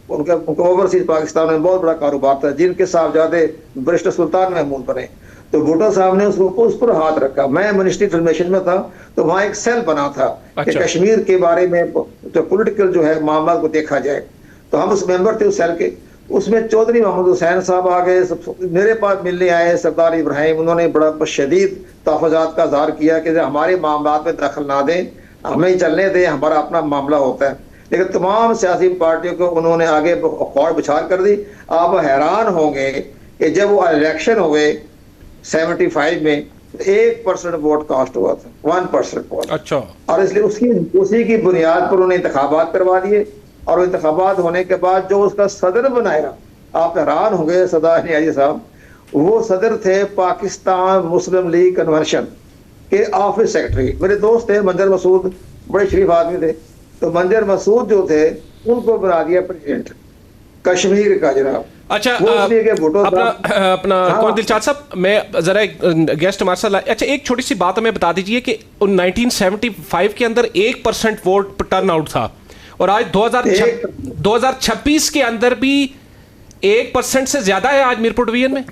उनका ओवरसीज पाकिस्तान में बहुत बड़ा कारोबार था, जिनके साहबजादे बैरिस्टर सुल्तान महमूद बने। तो भुट्टो साहब ने उस पर हाथ रखा। मैं मिनिस्ट्री इन्फॉर्मेशन में था, तो वहाँ एक सेल बना था कि कश्मीर के बारे में जो पॉलिटिकल जो है मामला को देखा जाए। तो हम उस मेंबर थे उस सेल के, उसमें चौधरी मोहम्मद हुसैन साहब आ गए, मेरे पास मिलने आए सरदार इब्राहिम। उन्होंने बड़ा शदीद तहफ़्फ़ुज़ात का इज़हार किया कि हमारे मामलात में दखल ना दें, हमें ही चलने दें, हमारा अपना मामला होता है। लेकिन तमाम सियासी पार्टियों को उन्होंने आगे खौड़ बुछार कर दी। आप हैरान होंगे कि जब वो इलेक्शन हुए 75 में 1% वोट कास्ट हुआ था, 1% वोट। अच्छा। और इसलिए उसी की बुनियाद पर उन्हें इंतखाबात करवा दिए, और इंतखाबात होने के बाद जो उसका सदर बनाया, आप हैरान होंगे सरदार नियाज़ी साहब, वो सदर थे पाकिस्तान मुस्लिम लीग कन्वेंशन के ऑफिस सेक्रेटरी। मेरे दोस्त थे मंजर मसूद, बड़े शरीफ आदमी थे। तो मंजर मसूद जो थे उनको बना दिया प्रेसिडेंट कश्मीर का जनाब। अच्छा, अपना कौन दिलशाद साहब, मैं जरा गेस्ट हमारे साथ। अच्छा, एक छोटी सी बात हमें बता दीजिए कि 1975 के अंदर 1% वोट टर्न आउट था, और आज 2026 के अंदर भी 1% से ज्यादा है आज मीरपुर डिवीजन में।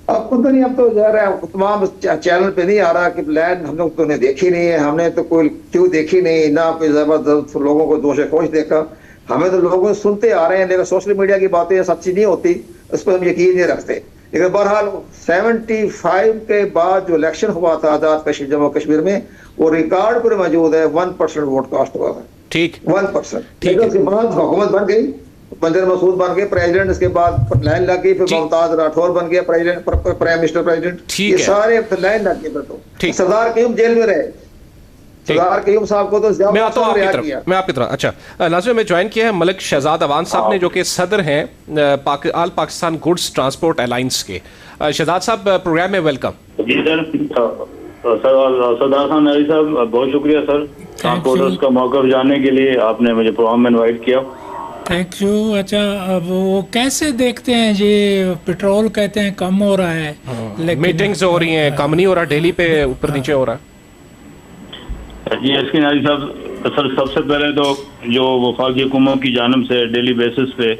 अब पता नहीं, अब तो जा रहा है तमाम चैनल पे नहीं आ रहा कि प्लान हम लोग तो ने देखी नहीं है, हमने तो कोई क्यों देखी नहीं ना, कोई जबरदस्त लोगों को दोष खोज देखा। हमें तो लोगों सुनते आ रहे हैं, लेकिन सोशल मीडिया की बातें सच्ची नहीं होती, उस पर हम यकीन नहीं रखते। लेकिन बहरहाल 75 के बाद जो इलेक्शन हुआ था आज़ाद कश्मीर जम्मू कश्मीर में, वो रिकॉर्ड पर मौजूद है, 1% वोट कास्ट हुआ था। ठीक, 1%। ठीक है। उसके बाद हुकूमत बन गई, मंजर मसूद बन गए प्रेसिडेंट, इसके बाद लाइन लग गई, फिर मुमताज राठौर बन गया प्रेसिडेंट, प्राइम मिनिस्टर प्रेसिडेंट। ये सारे लाइन लग गए। तो सरदार कयूम जेल में रहे, सरदार कयूम साहब को तो मैं आपकी तरफ। अच्छा, नाज़रीन में ज्वाइन किया है मलिक शहजाद अवान साहब ने, जो कि सदर हैं all Pakistan goods transport alliance के। शहजाद साहब, प्रोग्राम में वेलकम। जी सर। सरदार खान नरी साहब, बहुत शुक्रिया सर, ट्रांसपोर्टर्स का मौका जानने के लिए आपने मुझे प्रोग्राम में इनवाइट किया। Thank you. अच्छा, अब वो कैसे देखते हैं जी, पेट्रोल कहते हैं कम हो रहा है, लेकिन मीटिंग्स हो रही हैं, कम नहीं हो रहा, डेली पे ऊपर नीचे हो रहा है। जी एस के नारी साहब, सर सबसे पहले तो जो वफाकी हुकूमत की जानिब से डेली बेसिस पे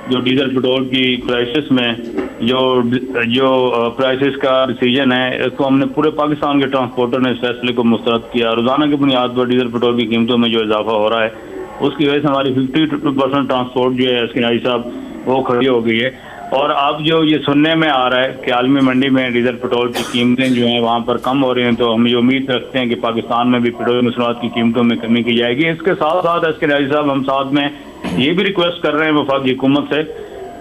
जो डीजल पेट्रोल की प्राइसेस में जो प्राइसेस का डिसीजन है, इसको हमने पूरे पाकिस्तान के ट्रांसपोर्टर ने इस फैसले को मुस्तरद किया। रोजाना की बुनियाद पर डीजल पेट्रोल की कीमतों में जो इजाफा हो रहा है, उसकी वजह से हमारी 52% ट्रांसपोर्ट जो है इसके नारी साहब वो खड़ी हो गई है। और अब जो ये सुनने में आ रहा है कि आलमी मंडी में डीजल पेट्रोल की कीमतें जो हैं वहाँ पर कम हो रही हैं, तो हम ये उम्मीद रखते हैं कि पाकिस्तान में भी पेट्रोल मसनूआत की कीमतों में कमी की जाएगी। इसके साथ साथ एस के नाजी साहब, हम साथ में ये भी रिक्वेस्ट कर रहे हैं वफाकी हुकूमत से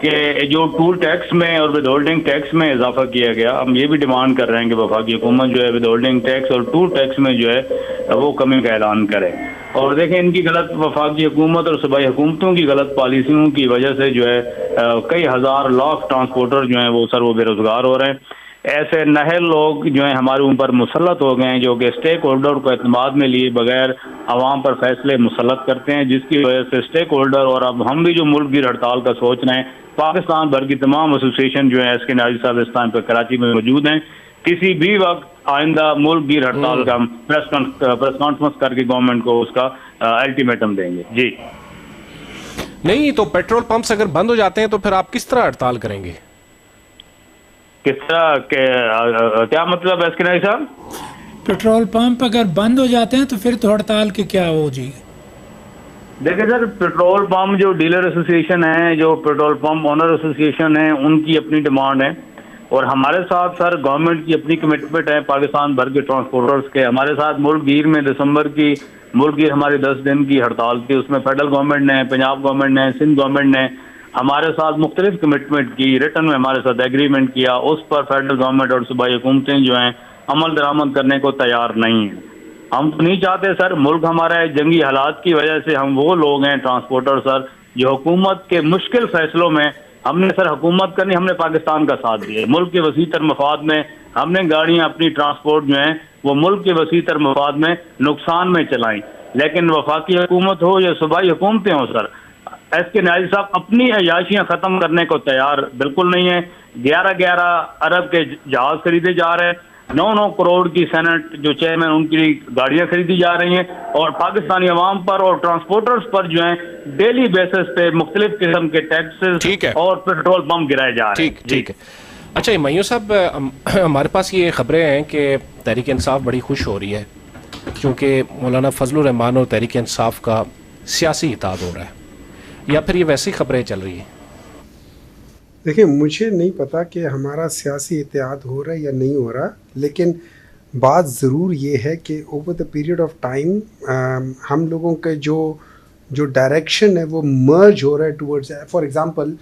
कि जो टूल टैक्स में और विदहोल्डिंग टैक्स में इजाफा किया गया, हम ये भी डिमांड कर रहे हैं कि वफाकी हुकूमत जो है विदहोल्डिंग टैक्स और टूल टैक्स में जो है वो कमी का ऐलान करे। और देखें, इनकी गलत वफाकी हुकूमत और सूबाई हुकूमतों की गलत पॉलिसियों की वजह से जो है कई हज़ार लाख ट्रांसपोर्टर जो हैं वो बेरोजगार हो रहे हैं। ऐसे नहल लोग जो हैं हमारे ऊपर मुसल्लत हो गए हैं, जो कि स्टेक होल्डर को एतमाद में लिए बगैर आवाम पर फैसले मुसल्लत करते हैं, जिसकी वजह से स्टेक होल्डर और अब हम भी जो मुल्क की हड़ताल का सोच रहे हैं, पाकिस्तान भर की तमाम एसोसिएशन जो है एस के नाजी साहब इस टाइम पर कराची में मौजूद हैं। किसी भी वक्त आइंदा मुल्क की हड़ताल का प्रेस कॉन्फ्रेंस करके गवर्नमेंट को उसका अल्टीमेटम देंगे। जी नहीं, तो पेट्रोल पंप्स अगर बंद हो जाते हैं तो फिर आप किस तरह हड़ताल करेंगे? किस तरह के क्या मतलब है इसके नाजी साहब? पेट्रोल पंप अगर बंद हो जाते हैं तो फिर तो हड़ताल की क्या हो जी? देखिए सर, पेट्रोल पंप जो डीलर एसोसिएशन है, जो पेट्रोल पंप ओनर एसोसिएशन है, उनकी अपनी डिमांड है और हमारे साथ सर गवर्नमेंट की अपनी कमिटमेंट है पाकिस्तान भर के ट्रांसपोर्टर्स के। हमारे साथ मुल्क गिर में दिसंबर की मुल्क गिर हमारी 10 दिन की हड़ताल थी, उसमें फेडरल गवर्नमेंट ने, पंजाब गवर्नमेंट ने, सिंध गवर्नमेंट ने हमारे साथ मुख्तलिफ कमिटमेंट की, रिटर्न में हमारे साथ एग्रीमेंट किया। उस पर फेडरल गवर्नमेंट और सूबाई हुकूमतें जो हैं अमल दरामद करने को तैयार नहीं हैं। हम तो नहीं चाहते सर, मुल्क हमारा जंगी हालात की वजह से हम वो लोग हैं ट्रांसपोर्टर सर जो हुकूमत के मुश्किल फैसलों में हमने सर हुकूमत करनी, हमने पाकिस्तान का साथ दिया। मुल्क के वसीतर मफाद में हमने गाड़ियां अपनी ट्रांसपोर्ट जो है वो मुल्क के वसीतर मफाद में नुकसान में चलाई। लेकिन वफाकी हुकूमत हो या सूबाई हुकूमतें हो सर, एस के नाजी साहब अपनी अयाशियां खत्म करने को तैयार बिल्कुल नहीं है। 11-11 अरब के जहाज खरीदे जा रहे हैं, 9-9 करोड़ की सेनेट जो चेयरमैन उनकी गाड़ियां खरीदी जा रही हैं और पाकिस्तानी अवाम पर और ट्रांसपोर्टर्स पर जो है डेली बेसिस पे मुख्तलिफ किस्म के टैक्सेस और पेट्रोल पंप गिराए जा रहे हैं। ठीक है। अच्छा मयूर साहब, हमारे पास ये खबरें हैं कि तहरीक इंसाफ बड़ी खुश हो रही है क्योंकि मौलाना फजलुर रहमान और तहरीक इंसाफ का सियासी इत्तेहाद हो रहा है, या फिर ये वैसी खबरें चल रही हैं? देखिए, मुझे नहीं पता कि हमारा सियासी इत्तेहाद हो रहा है या नहीं हो रहा, लेकिन बात ज़रूर ये है कि over the period of time हम लोगों के जो डायरेक्शन है वो मर्ज हो रहा है टूवर्ड्स। फॉर एग्ज़ाम्पल,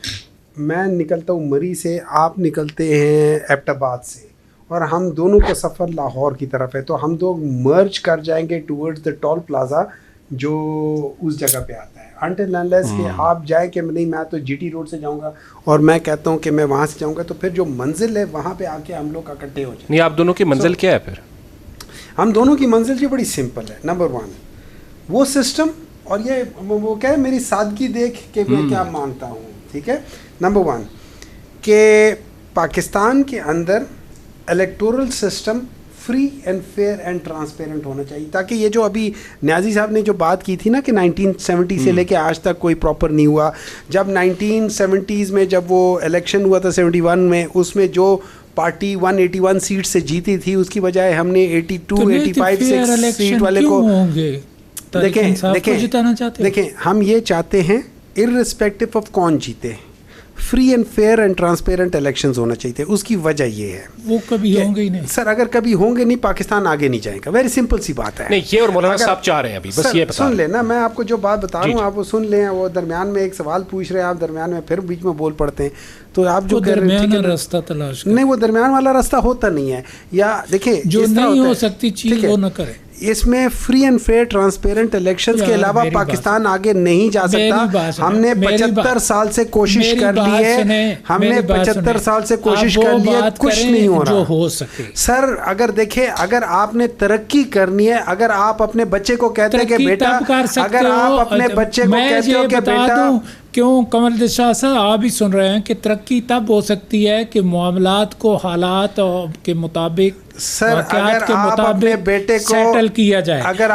मैं निकलता हूँ मरी से, आप निकलते हैं एबटाबाद से, और हम दोनों का सफ़र लाहौर की तरफ है, तो हम दो मर्ज कर जाएंगे टूवर्ड्स द टोल प्लाज़ा जो उस जगह पे आता है। अनटिल अनलेस कि आप जाए कि नहीं मैं तो जीटी रोड से जाऊंगा और मैं कहता हूँ कि मैं वहाँ से जाऊंगा, तो फिर जो मंजिल है वहाँ पे आके हम लोग इकट्ठे हो जाए। नहीं, आप दोनों की मंजिल क्या है फिर? हम दोनों की मंजिल जो बड़ी सिंपल है। नंबर 1 वो सिस्टम, और ये वो क्या है, मेरी सादगी देख के मैं क्या मानता हूँ, ठीक है। नंबर 1 कि पाकिस्तान के अंदर electoral system free and fair and transparent होना चाहिए, ताकि ये जो अभी न्याजी साहब ने जो बात की थी ना कि 1970 से लेके आज तक कोई प्रॉपर नहीं हुआ। जब 1970s में जब वो इलेक्शन हुआ था 71 में, उसमें जो पार्टी 181 सीट से जीती थी उसकी बजाय हमने 82-85 सीट वाले को देखें हम ये चाहते हैं इर्रिस्पेक्टिव ऑफ कौन जीते, free and fair and transparent elections होना चाहिए। उसकी वजह ये है वो कभी होंगे ही नहीं। सर अगर कभी होंगे नहीं, पाकिस्तान आगे नहीं जाएगा। वेरी सिंपल सी बात है। नहीं, ये और मौलाना साहब चाह रहे हैं अभी बस ये बता सुन लेना, मैं आपको जो बात बता रहा हूँ आप वो सुन लें। वो दरमियान में एक सवाल पूछ रहे हैं आप, दरमियान में फिर बीच में बोल पड़ते हैं, तो आप जो कह रहे हैं रास्ता तलाश नहीं, वो दरमियान वाला रास्ता होता नहीं है। या देखिए जो नहीं हो सकती चीज वो न करे। इसमें free and fair transparent elections के अलावा पाकिस्तान आगे नहीं जा सकता। हमने 75 साल से कोशिश कर ली है, हमने 75 साल से कोशिश कर ली है, कुछ नहीं हो रहा। जो हो सके सर, अगर देखें, अगर आपने तरक्की करनी है, अगर आप अपने बच्चे को कहते हैं कि बेटा, अगर आप अपने बच्चे को कहते हो कि बेटा, क्यों कमल शाह साहब आप भी सुन रहे हैं कि तरक्की तब हो सकती है कि मामलात को हालात के मुताबिक सर अगर आप अपने बेटे को सेटल किया जाए। अगर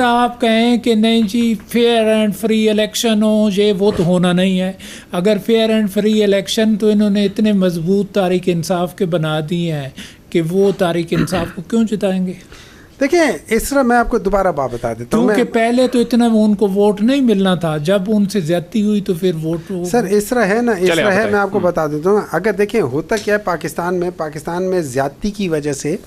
आप कहें कि नहीं जी फेयर एंड फ्री इलेक्शन हो, ये वो तो होना नहीं है। अगर फेयर एंड फ्री इलेक्शन तो इन्होंने इतने मजबूत तारीख इंसाफ के बना दिए हैं कि वो तारीख इंसाफ को क्यों जिताएंगे? देखिए इस तरह मैं आपको दोबारा बात बता देता हूँ, क्योंकि पहले तो इतना उनको वोट नहीं मिलना था, जब उनसे ज्यादती हुई तो फिर वोट सर इस तरह है ना, इस तरह है, मैं आपको बता देता हूँ। अगर देखिए होता क्या है पाकिस्तान में ज्यादती की वजह से,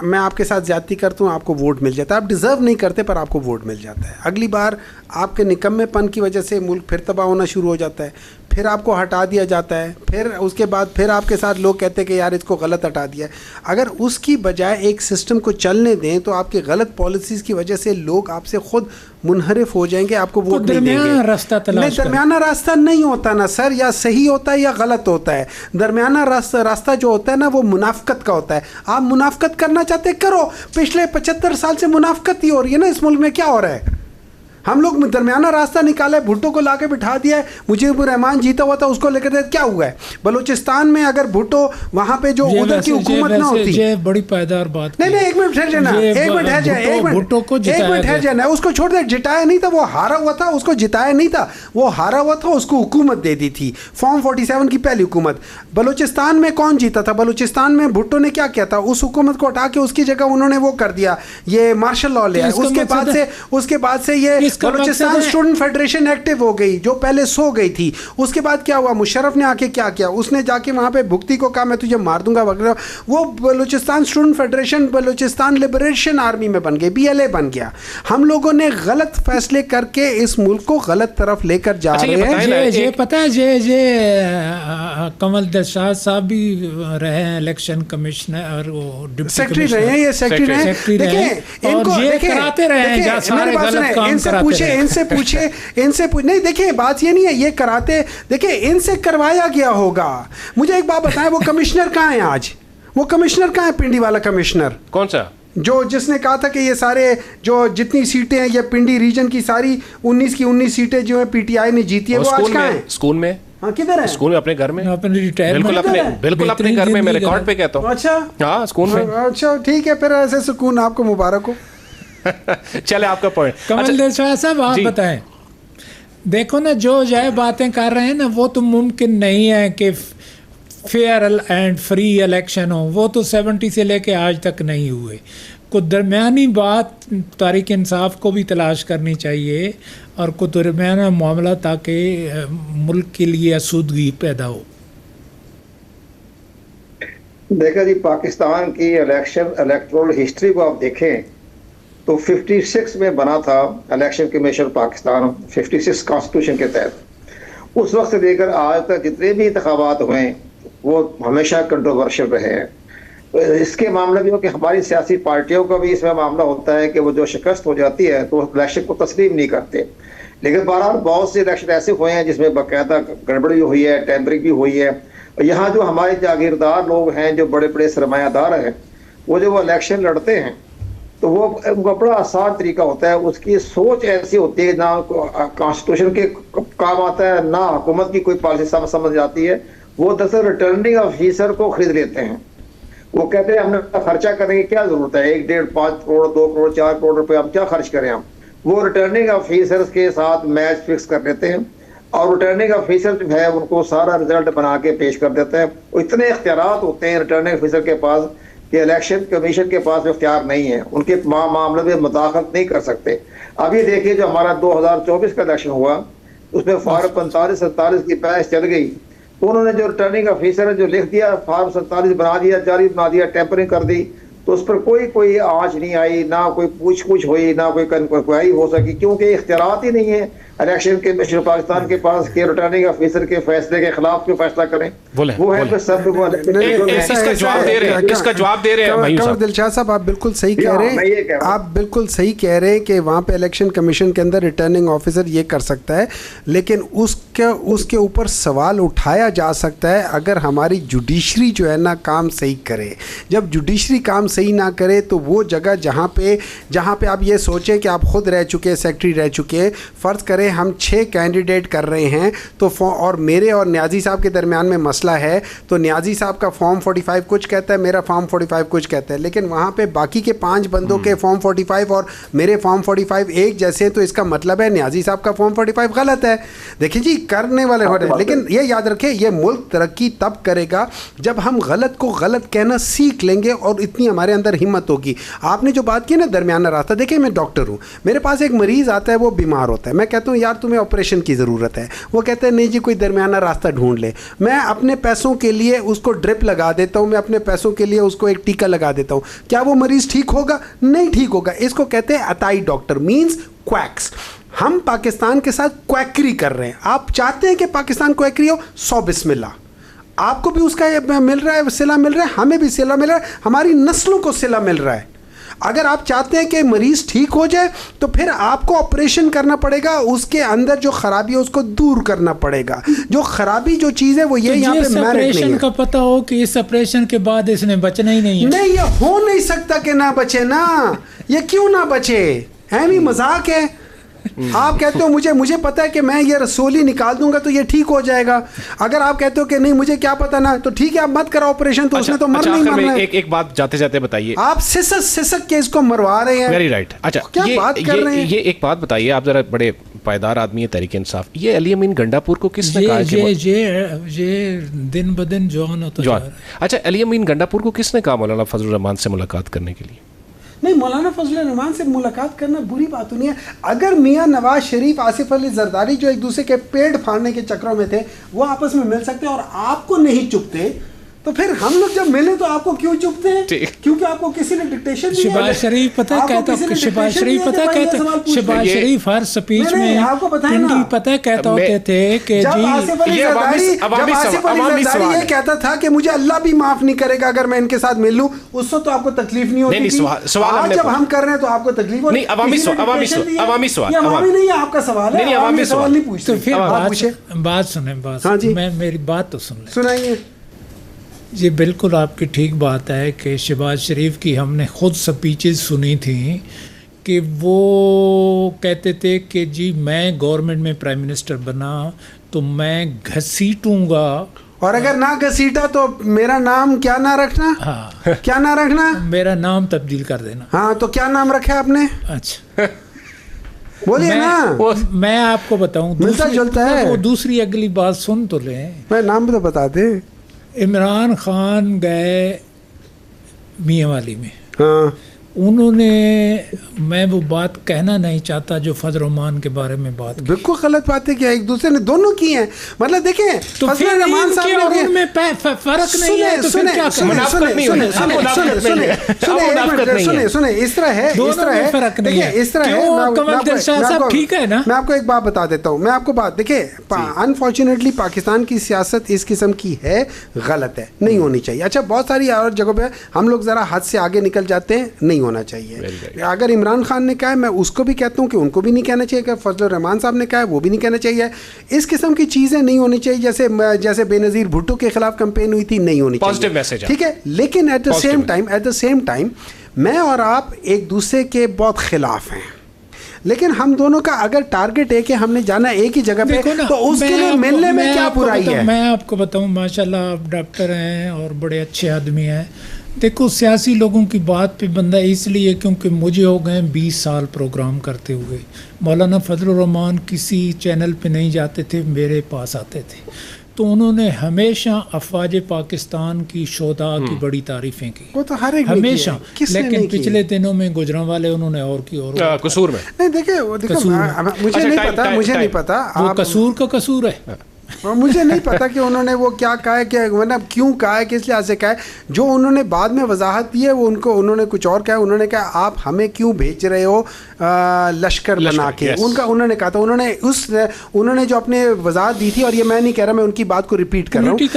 मैं आपके साथ ज्यादती करता हूँ, आपको वोट मिल जाता है, आप डिज़र्व नहीं करते पर आपको वोट मिल जाता है। अगली बार आपके निकम्मेपन की वजह से मुल्क फिर तबाह होना शुरू हो जाता है, फिर आपको हटा दिया जाता है, फिर उसके बाद फिर आपके साथ लोग कहते हैं कि यार इसको गलत हटा दिया। अगर उसकी बजाय एक सिस्टम को चलने दें तो आपकी गलत पॉलिसीज़ की वजह से लोग आपसे खुद मुनहरिफ हो जाएंगे, आपको वोट नहीं देंगे। दरमियाना रास्ता नहीं होता ना सर, या सही होता है या गलत होता है। दरमियाना रास्ता जो होता है ना वो मुनाफकत का होता है। आप मुनाफकत करना चाहते करो, पिछले 75 साल से मुनाफकत ही हो रही है ना इस मुल्क में। क्या हो रहा है? हम लोग दरमियाना रास्ता निकाले, भुट्टो को लाके बिठा दिया है, मुजीबुर रहमान जीता हुआ था उसको लेकर क्या हुआ है? बलूचिस्तान में अगर भुट्टो वहां पे जो उधर की हुकूमत ना होती, ये बड़ी पायदार बात नहीं एक मिनट ठहर जाना, एक मिनट ठहर जाना, उसको छोड़ दे। जिताया नहीं था, वो हारा हुआ था, उसको जिताया नहीं था, वो हारा हुआ था, उसको हुकूमत दे दी थी, फॉर्म 47 की पहली हुकूमत। बलूचिस्तान में कौन जीता था? बलूचिस्तान में भुट्टो ने क्या किया था? उस हुकूमत को हटा के उसकी जगह उन्होंने वो कर दिया, ये मार्शल लॉ लिया। उसके बाद से ये बलूचिस्तान स्टूडेंट फेडरेशन एक्टिव हो गई, जो पहले सो गई थी। उसके बाद क्या हुआ? मुशर्रफ ने आके क्या किया? उसने जाके वहां पे भुक्ति को कहा मैं तुझे मार दूंगा वगैरह। वो Balochistan student federation Balochistan liberation army में बन गई, BLA बन गया। हम लोगों ने गलत फैसले करके इस मुल्क को गलत तरफ लेकर जा रहे हैं। ये पता है जे कमल दिलशाद साहब भी रहे हैं इलेक्शन कमिश्नर और वो डिप्टी सेक्रेटरी रहे हैं, ये सेक्रेटरी रहे हैं। देखिए इनको ये कराते रहे हैं, सारे गलत काम कराते रहे। इनसे पूछे नहीं, देखिए बात ये नहीं है ये कराते, देखिए इनसे करवाया गया होगा। मुझे एक बात बताएं, वो कमिश्नर कहाँ है आज? वो कमिश्नर कहाँ है? पिंडी वाला कमिश्नर कौन सा? जो जिसने कहा था कि ये सारे जो जितनी सीटें हैं ये पिंडी रीजन की सारी 19 की 19 सीटें जो है PTI ने जीती है, वो आज कहाँ है? स्कूल में। हाँ किधर है? स्कूल में, अपने घर में, बिल्कुल अपने घर में, मैं रिकॉर्ड पे कहता हूँ। अच्छा हाँ स्कूल में। अच्छा ठीक है, फिर ऐसे सुकून, आपको मुबारक हो। चले आपका पॉइंट। कमल दिलशाद साहब आप बताएं, देखो ना जो जय बातें कर रहे हैं ना, वो तो मुमकिन नहीं है कि फेयर एंड फ्री इलेक्शन हो। वो तो 70 से लेके आज तक नहीं हुए। कुछ दरमियानी बात तारीख इंसाफ को भी तलाश करनी चाहिए और कुछ दरमियाना मामला, ताकि मुल्क के लिए आसूदगी पैदा हो। देखा जी, पाकिस्तान की इलेक्टोरल हिस्ट्री को आप देखें तो 56 में बना था इलेक्शन कमीशन पाकिस्तान, 56 कॉन्स्टिट्यूशन के तहत। उस वक्त से लेकर आज तक जितने भी इंतखाबात हुए वो हमेशा कंट्रोवर्शियल रहे हैं। तो इसके मामले में हो कि हमारी सियासी पार्टियों का भी इसमें मामला होता है कि वो जो शिकस्त हो जाती है तो इलेक्शन को तस्लीम नहीं करते। लेकिन बहरहाल बहुत से इलेक्शन ऐसे हुए हैं जिसमें बाकायदा गड़बड़ी हुई है, टेम्परिंग भी हुई है। और यहाँ जो हमारे जागीरदार लोग हैं, जो बड़े बड़े सरमायादार हैं, वो जो वो इलेक्शन लड़ते हैं तो वो उनका बड़ा आसान तरीका होता है। उसकी सोच ऐसी होती है, ना कॉन्स्टिट्यूशन के काम आता है, ना हुकूमत की कोई पॉलिसी समझ आती है। वो दरअसल रिटर्निंग ऑफिसर को खरीद लेते हैं। वो कहते हैं हमने खर्चा करने की क्या जरूरत है, 1, 1.5, 5 करोड़, 2 करोड़, 4 करोड़ रुपए हम क्या खर्च करें हम। वो रिटर्निंग ऑफिसर्स के साथ मैच फिक्स कर लेते हैं और रिटर्निंग ऑफिसर जो है उनको सारा रिजल्ट बना के पेश कर देते हैं। वो इतने इख्तियारात होते हैं रिटर्निंग ऑफिसर के पास कि इलेक्शन कमीशन के पास इख्तियार नहीं है, उनके मामले में मुदाखलत नहीं कर सकते। अब ये देखिए जो हमारा 2024 का इलेक्शन हुआ उसमें फॉर्म 45-47 की बहस चल गई, तो उन्होंने जो रिटर्निंग ऑफिसर जो लिख दिया फॉर्म 47 बना दिया, जारी बना दिया, टेम्परिंग कर दी, तो उस पर कोई आंच नहीं आई, ना कोई पूछ हुई, ना कोई इंक्वायरी हो सकी, क्योंकि इख्तियारात ही नहीं है इलेक्शन कमीशन पाकिस्तान के पास के रिटर्निंग ऑफिसर के फैसले के खिलाफ क्यों फैसला करें। वो है सब इसका जवाब दे रहे हैं दिलशाद साहब, आप बिल्कुल सही कह रहे हैं। आप बिल्कुल सही कह रहे हैं कि वहाँ पे इलेक्शन कमीशन के अंदर रिटर्निंग ऑफिसर ये कर सकता है, लेकिन उसके ऊपर सवाल उठाया जा सकता है अगर हमारी जुडिशरी जो है ना काम सही करे। जब जुडिशरी काम सही ना करे तो वो जगह जहाँ पे आप ये सोचें कि आप खुद रह चुके, सेक्रेटरी रह चुके, फ़र्ज़ करें हम 6 कैंडिडेट कर रहे हैं तो और मेरे और न्याजी साहब के दरमियान में मसला है तो न्याजी साहब का फॉर्म 45 कुछ कहता है, मेरा फॉर्म 45 कुछ कहता है, लेकिन वहाँ पे बाकी के 5 बंदों के फॉर्म 45 और मेरे फॉर्म 45 एक जैसे हैं, तो इसका मतलब है न्याजी साहब का फॉर्म 45 गलत है। देखिए जी, करने वाले हो रहे हैं, लेकिन ये याद रखें, ये मुल्क तरक्की तब करेगा जब हम गलत को गलत कहना सीख लेंगे और इतनी हमारे अंदर हिम्मत होगी। आपने जो बात की ना दरमियाना रास्ता, देखिए मैं डॉक्टर हूँ, मेरे पास एक मरीज़ आता है, वो बीमार होता है, मैं कहता हूँ यार तुम्हें ऑपरेशन की ज़रूरत है, वो कहते हैं नहीं जी कोई दरमियाना रास्ता ढूंढ ले। मैं अपने पैसों के लिए उसको ड्रिप लगा देता हूँ, मैं अपने पैसों के लिए उसको एक टीका लगा देता हूँ, क्या वो मरीज़ ठीक होगा? नहीं ठीक होगा। इसको कहते हैं अताई डॉक्टर, मीन्स क्वैक्स। हम पाकिस्तान के साथ क्वैकरी कर रहे हैं। आप चाहते हैं कि पाकिस्तान क्वैकरी हो, 100 बिस्मिल्लाह, आपको भी उसका मिल रहा है, सिला मिल रहा है, हमें भी सिला मिल रहा है, हमारी नस्लों को सिला मिल रहा है। अगर आप चाहते हैं कि मरीज़ ठीक हो जाए तो फिर आपको ऑपरेशन करना पड़ेगा, उसके अंदर जो खराबी है उसको दूर करना पड़ेगा। जो खराबी जो चीज़ है वो ये यहाँ पे मैरिट नहीं है। का पता हो कि इस ऑपरेशन के बाद इसने बचना ही नहीं है। नहीं, ये हो नहीं सकता कि ना बचे ना, ये क्यों ना बचे, है नहीं मजाक है। आप कहते हो मुझे पता है कि मैं ये रसोली निकाल दूंगा तो ये ठीक हो जाएगा। अगर आप कहते हो कि नहीं मुझे क्या पता ना, तो ठीक है आप मत करो ऑपरेशन, तो उसने तो मरना ही मरना है। एक बात जाते जाते बताइए, आप सिसक के इसको मरवा रहे हैं। Very right. अच्छा, क्या बात कर रहे हैं? ये एक बात बताइए, आप जरा बड़े पायदार आदमी है तहरीक इंसाफ, ये अली अमीन गंडापुर को किसने कहा ये दिन ब दिन जवान होता जा रहा है। अच्छा, अली अमीन गंडापुर को किसने कहा मौलाना फजलुर रहमान से मुलाकात करने के लिए? नहीं, मौलाना फजलुर रहमान से मुलाकात करना बुरी बात नहीं है। अगर मियाँ नवाज शरीफ, आसिफ अली जरदारी जो एक दूसरे के पेड़ फाड़ने के चक्रों में थे, वो आपस में मिल सकते और आपको नहीं चुपते, तो फिर हम लोग जब मिले तो आपको क्यों चुपते हैं? क्योंकि आपको किसी ने डिक्टेशन दिया। शहबाज शरीफ पता कहता, शहबाज शरीफ पता कहता, शहबाज शरीफ हर स्पीच में आपको पता कहता होते थे कि जी आसिफ अली जरदारी ये कहता था कि मुझे अल्लाह भी माफ नहीं करेगा अगर मैं इनके साथ मिल लूं, उससे तो आपको तकलीफ नहीं होती। आज जब हम कर रहे हैं तो आपको तकलीफ हो। नहीं, अवामी सवाल नहीं है, आपका सवाल है, अवामी सवाल नहीं पूछते। तो फिर बात सुने, मैं मेरी बात तो सुनाइए। जी बिल्कुल आपकी ठीक बात है कि शहबाज शरीफ की हमने ख़ुद स्पीचेस सुनी थी कि वो कहते थे कि जी मैं गवर्नमेंट में प्राइम मिनिस्टर बना तो मैं घसीटूंगा, और अगर ना घसीटा तो मेरा नाम क्या ना रखना। हाँ, क्या ना रखना, मेरा नाम तब्दील कर देना। हाँ, तो क्या नाम रखा आपने? अच्छा बोलिए ना। मैं आपको बताऊं, मिलता जुलता है। वो दूसरी अगली बात सुन तो लें, मैं नाम भी तो बता दे। इमरान खान गए मियाँ वाली में, हाँ, उन्होंने, मैं वो बात कहना नहीं चाहता जो फजल रहमान के बारे में बात की, बिल्कुल गलत बातें किया, एक दूसरे ने दोनों की हैं। मतलब देखें, तो फिर रहमान साहब में फर्क नहीं है, तो फिर क्या सुने, इस तरह है, इस तरह है, फर्क नहीं है, इस तरह है। कमल दिलशाद साहब ठीक है ना। मैं आपको एक बात बता देता हूँ, मैं आपको बात, देखिए अनफॉर्चुनेटली पाकिस्तान की सियासत इस किस्म की है, गलत है, नहीं होनी चाहिए। अच्छा, बहुत सारी और जगहों पे हम लोग ज़रा हद से आगे निकल जाते हैं, नहीं होना चाहिए। अगर इमरान खान ने कहा है, मैं उसको भी कहता हूँ कि उनको भी नहीं कहना चाहिए, अगर फजलुर रहमान साहब ने कहा है वो भी नहीं कहना चाहिए। इस किस्म की चीज़ें नहीं होनी चाहिए, जैसे बेनज़ीर भुट्टो के खिलाफ कैंपेन हुई थी, नहीं होनी चाहिए। पॉजिटिव मैसेज, ठीक है, लेकिन एट द सेम टाइम मैं और आप एक दूसरे के बहुत खिलाफ हैं, लेकिन हम दोनों का अगर टारगेट है कि हमने जाना एक ही जगह पे, तो उसके लिए मिलने में क्या बुराई है? मैं आपको बताऊं, माशाल्लाह आप डॉक्टर हैं और बड़े अच्छे आदमी हैं। देखो, सियासी लोगों की बात पे बंदा इसलिए, क्योंकि मुझे हो गए 20 साल प्रोग्राम करते हुए। मौलाना फजलुर रहमान किसी चैनल पे नहीं जाते थे, मेरे पास आते थे, तो उन्होंने हमेशा अफवाज पाकिस्तान की शोधा की बड़ी तारीफ़ें की, वो तो हर एक हमेशा। लेकिन पिछले दिनों में गुजरांवाले उन्होंने और की और कसूर में नहीं, देखिए मुझे नहीं पता वो कसूर का कसूर है। और मुझे नहीं पता कि उन्होंने वो क्या कहा है, कि मतलब क्यों कहा है, किस लिहाज से कहा है। जो उन्होंने बाद में वजाहत दी है वो उन्होंने कुछ और कहा है। उन्होंने कहा आप हमें क्यों भेज रहे हो लश्कर बना के, उन्होंने कहा था। उन्होंने जो अपने वजाहत दी थी, और ये मैं नहीं कह रहा, मैं उनकी बात को रिपीट कर रहा हूँ, कि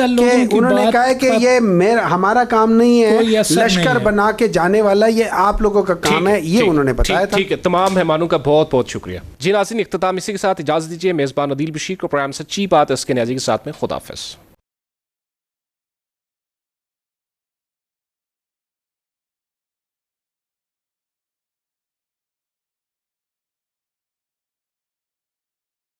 उन्होंने कहा है कि ये हमारा काम नहीं है लश्कर बना के जाने वाला, ये आप लोगों का काम है, ये उन्होंने बताया था। ठीक है, तमाम मेहमानों का बहुत बहुत शुक्रिया। जी नाज़रीन, इख्तिताम इसी के साथ इजाज़त दीजिए। मेज़बान अदील बशीर को प्रोग्राम सच्ची बात इसके न्याज़ी के साथ में खुदाफिज़।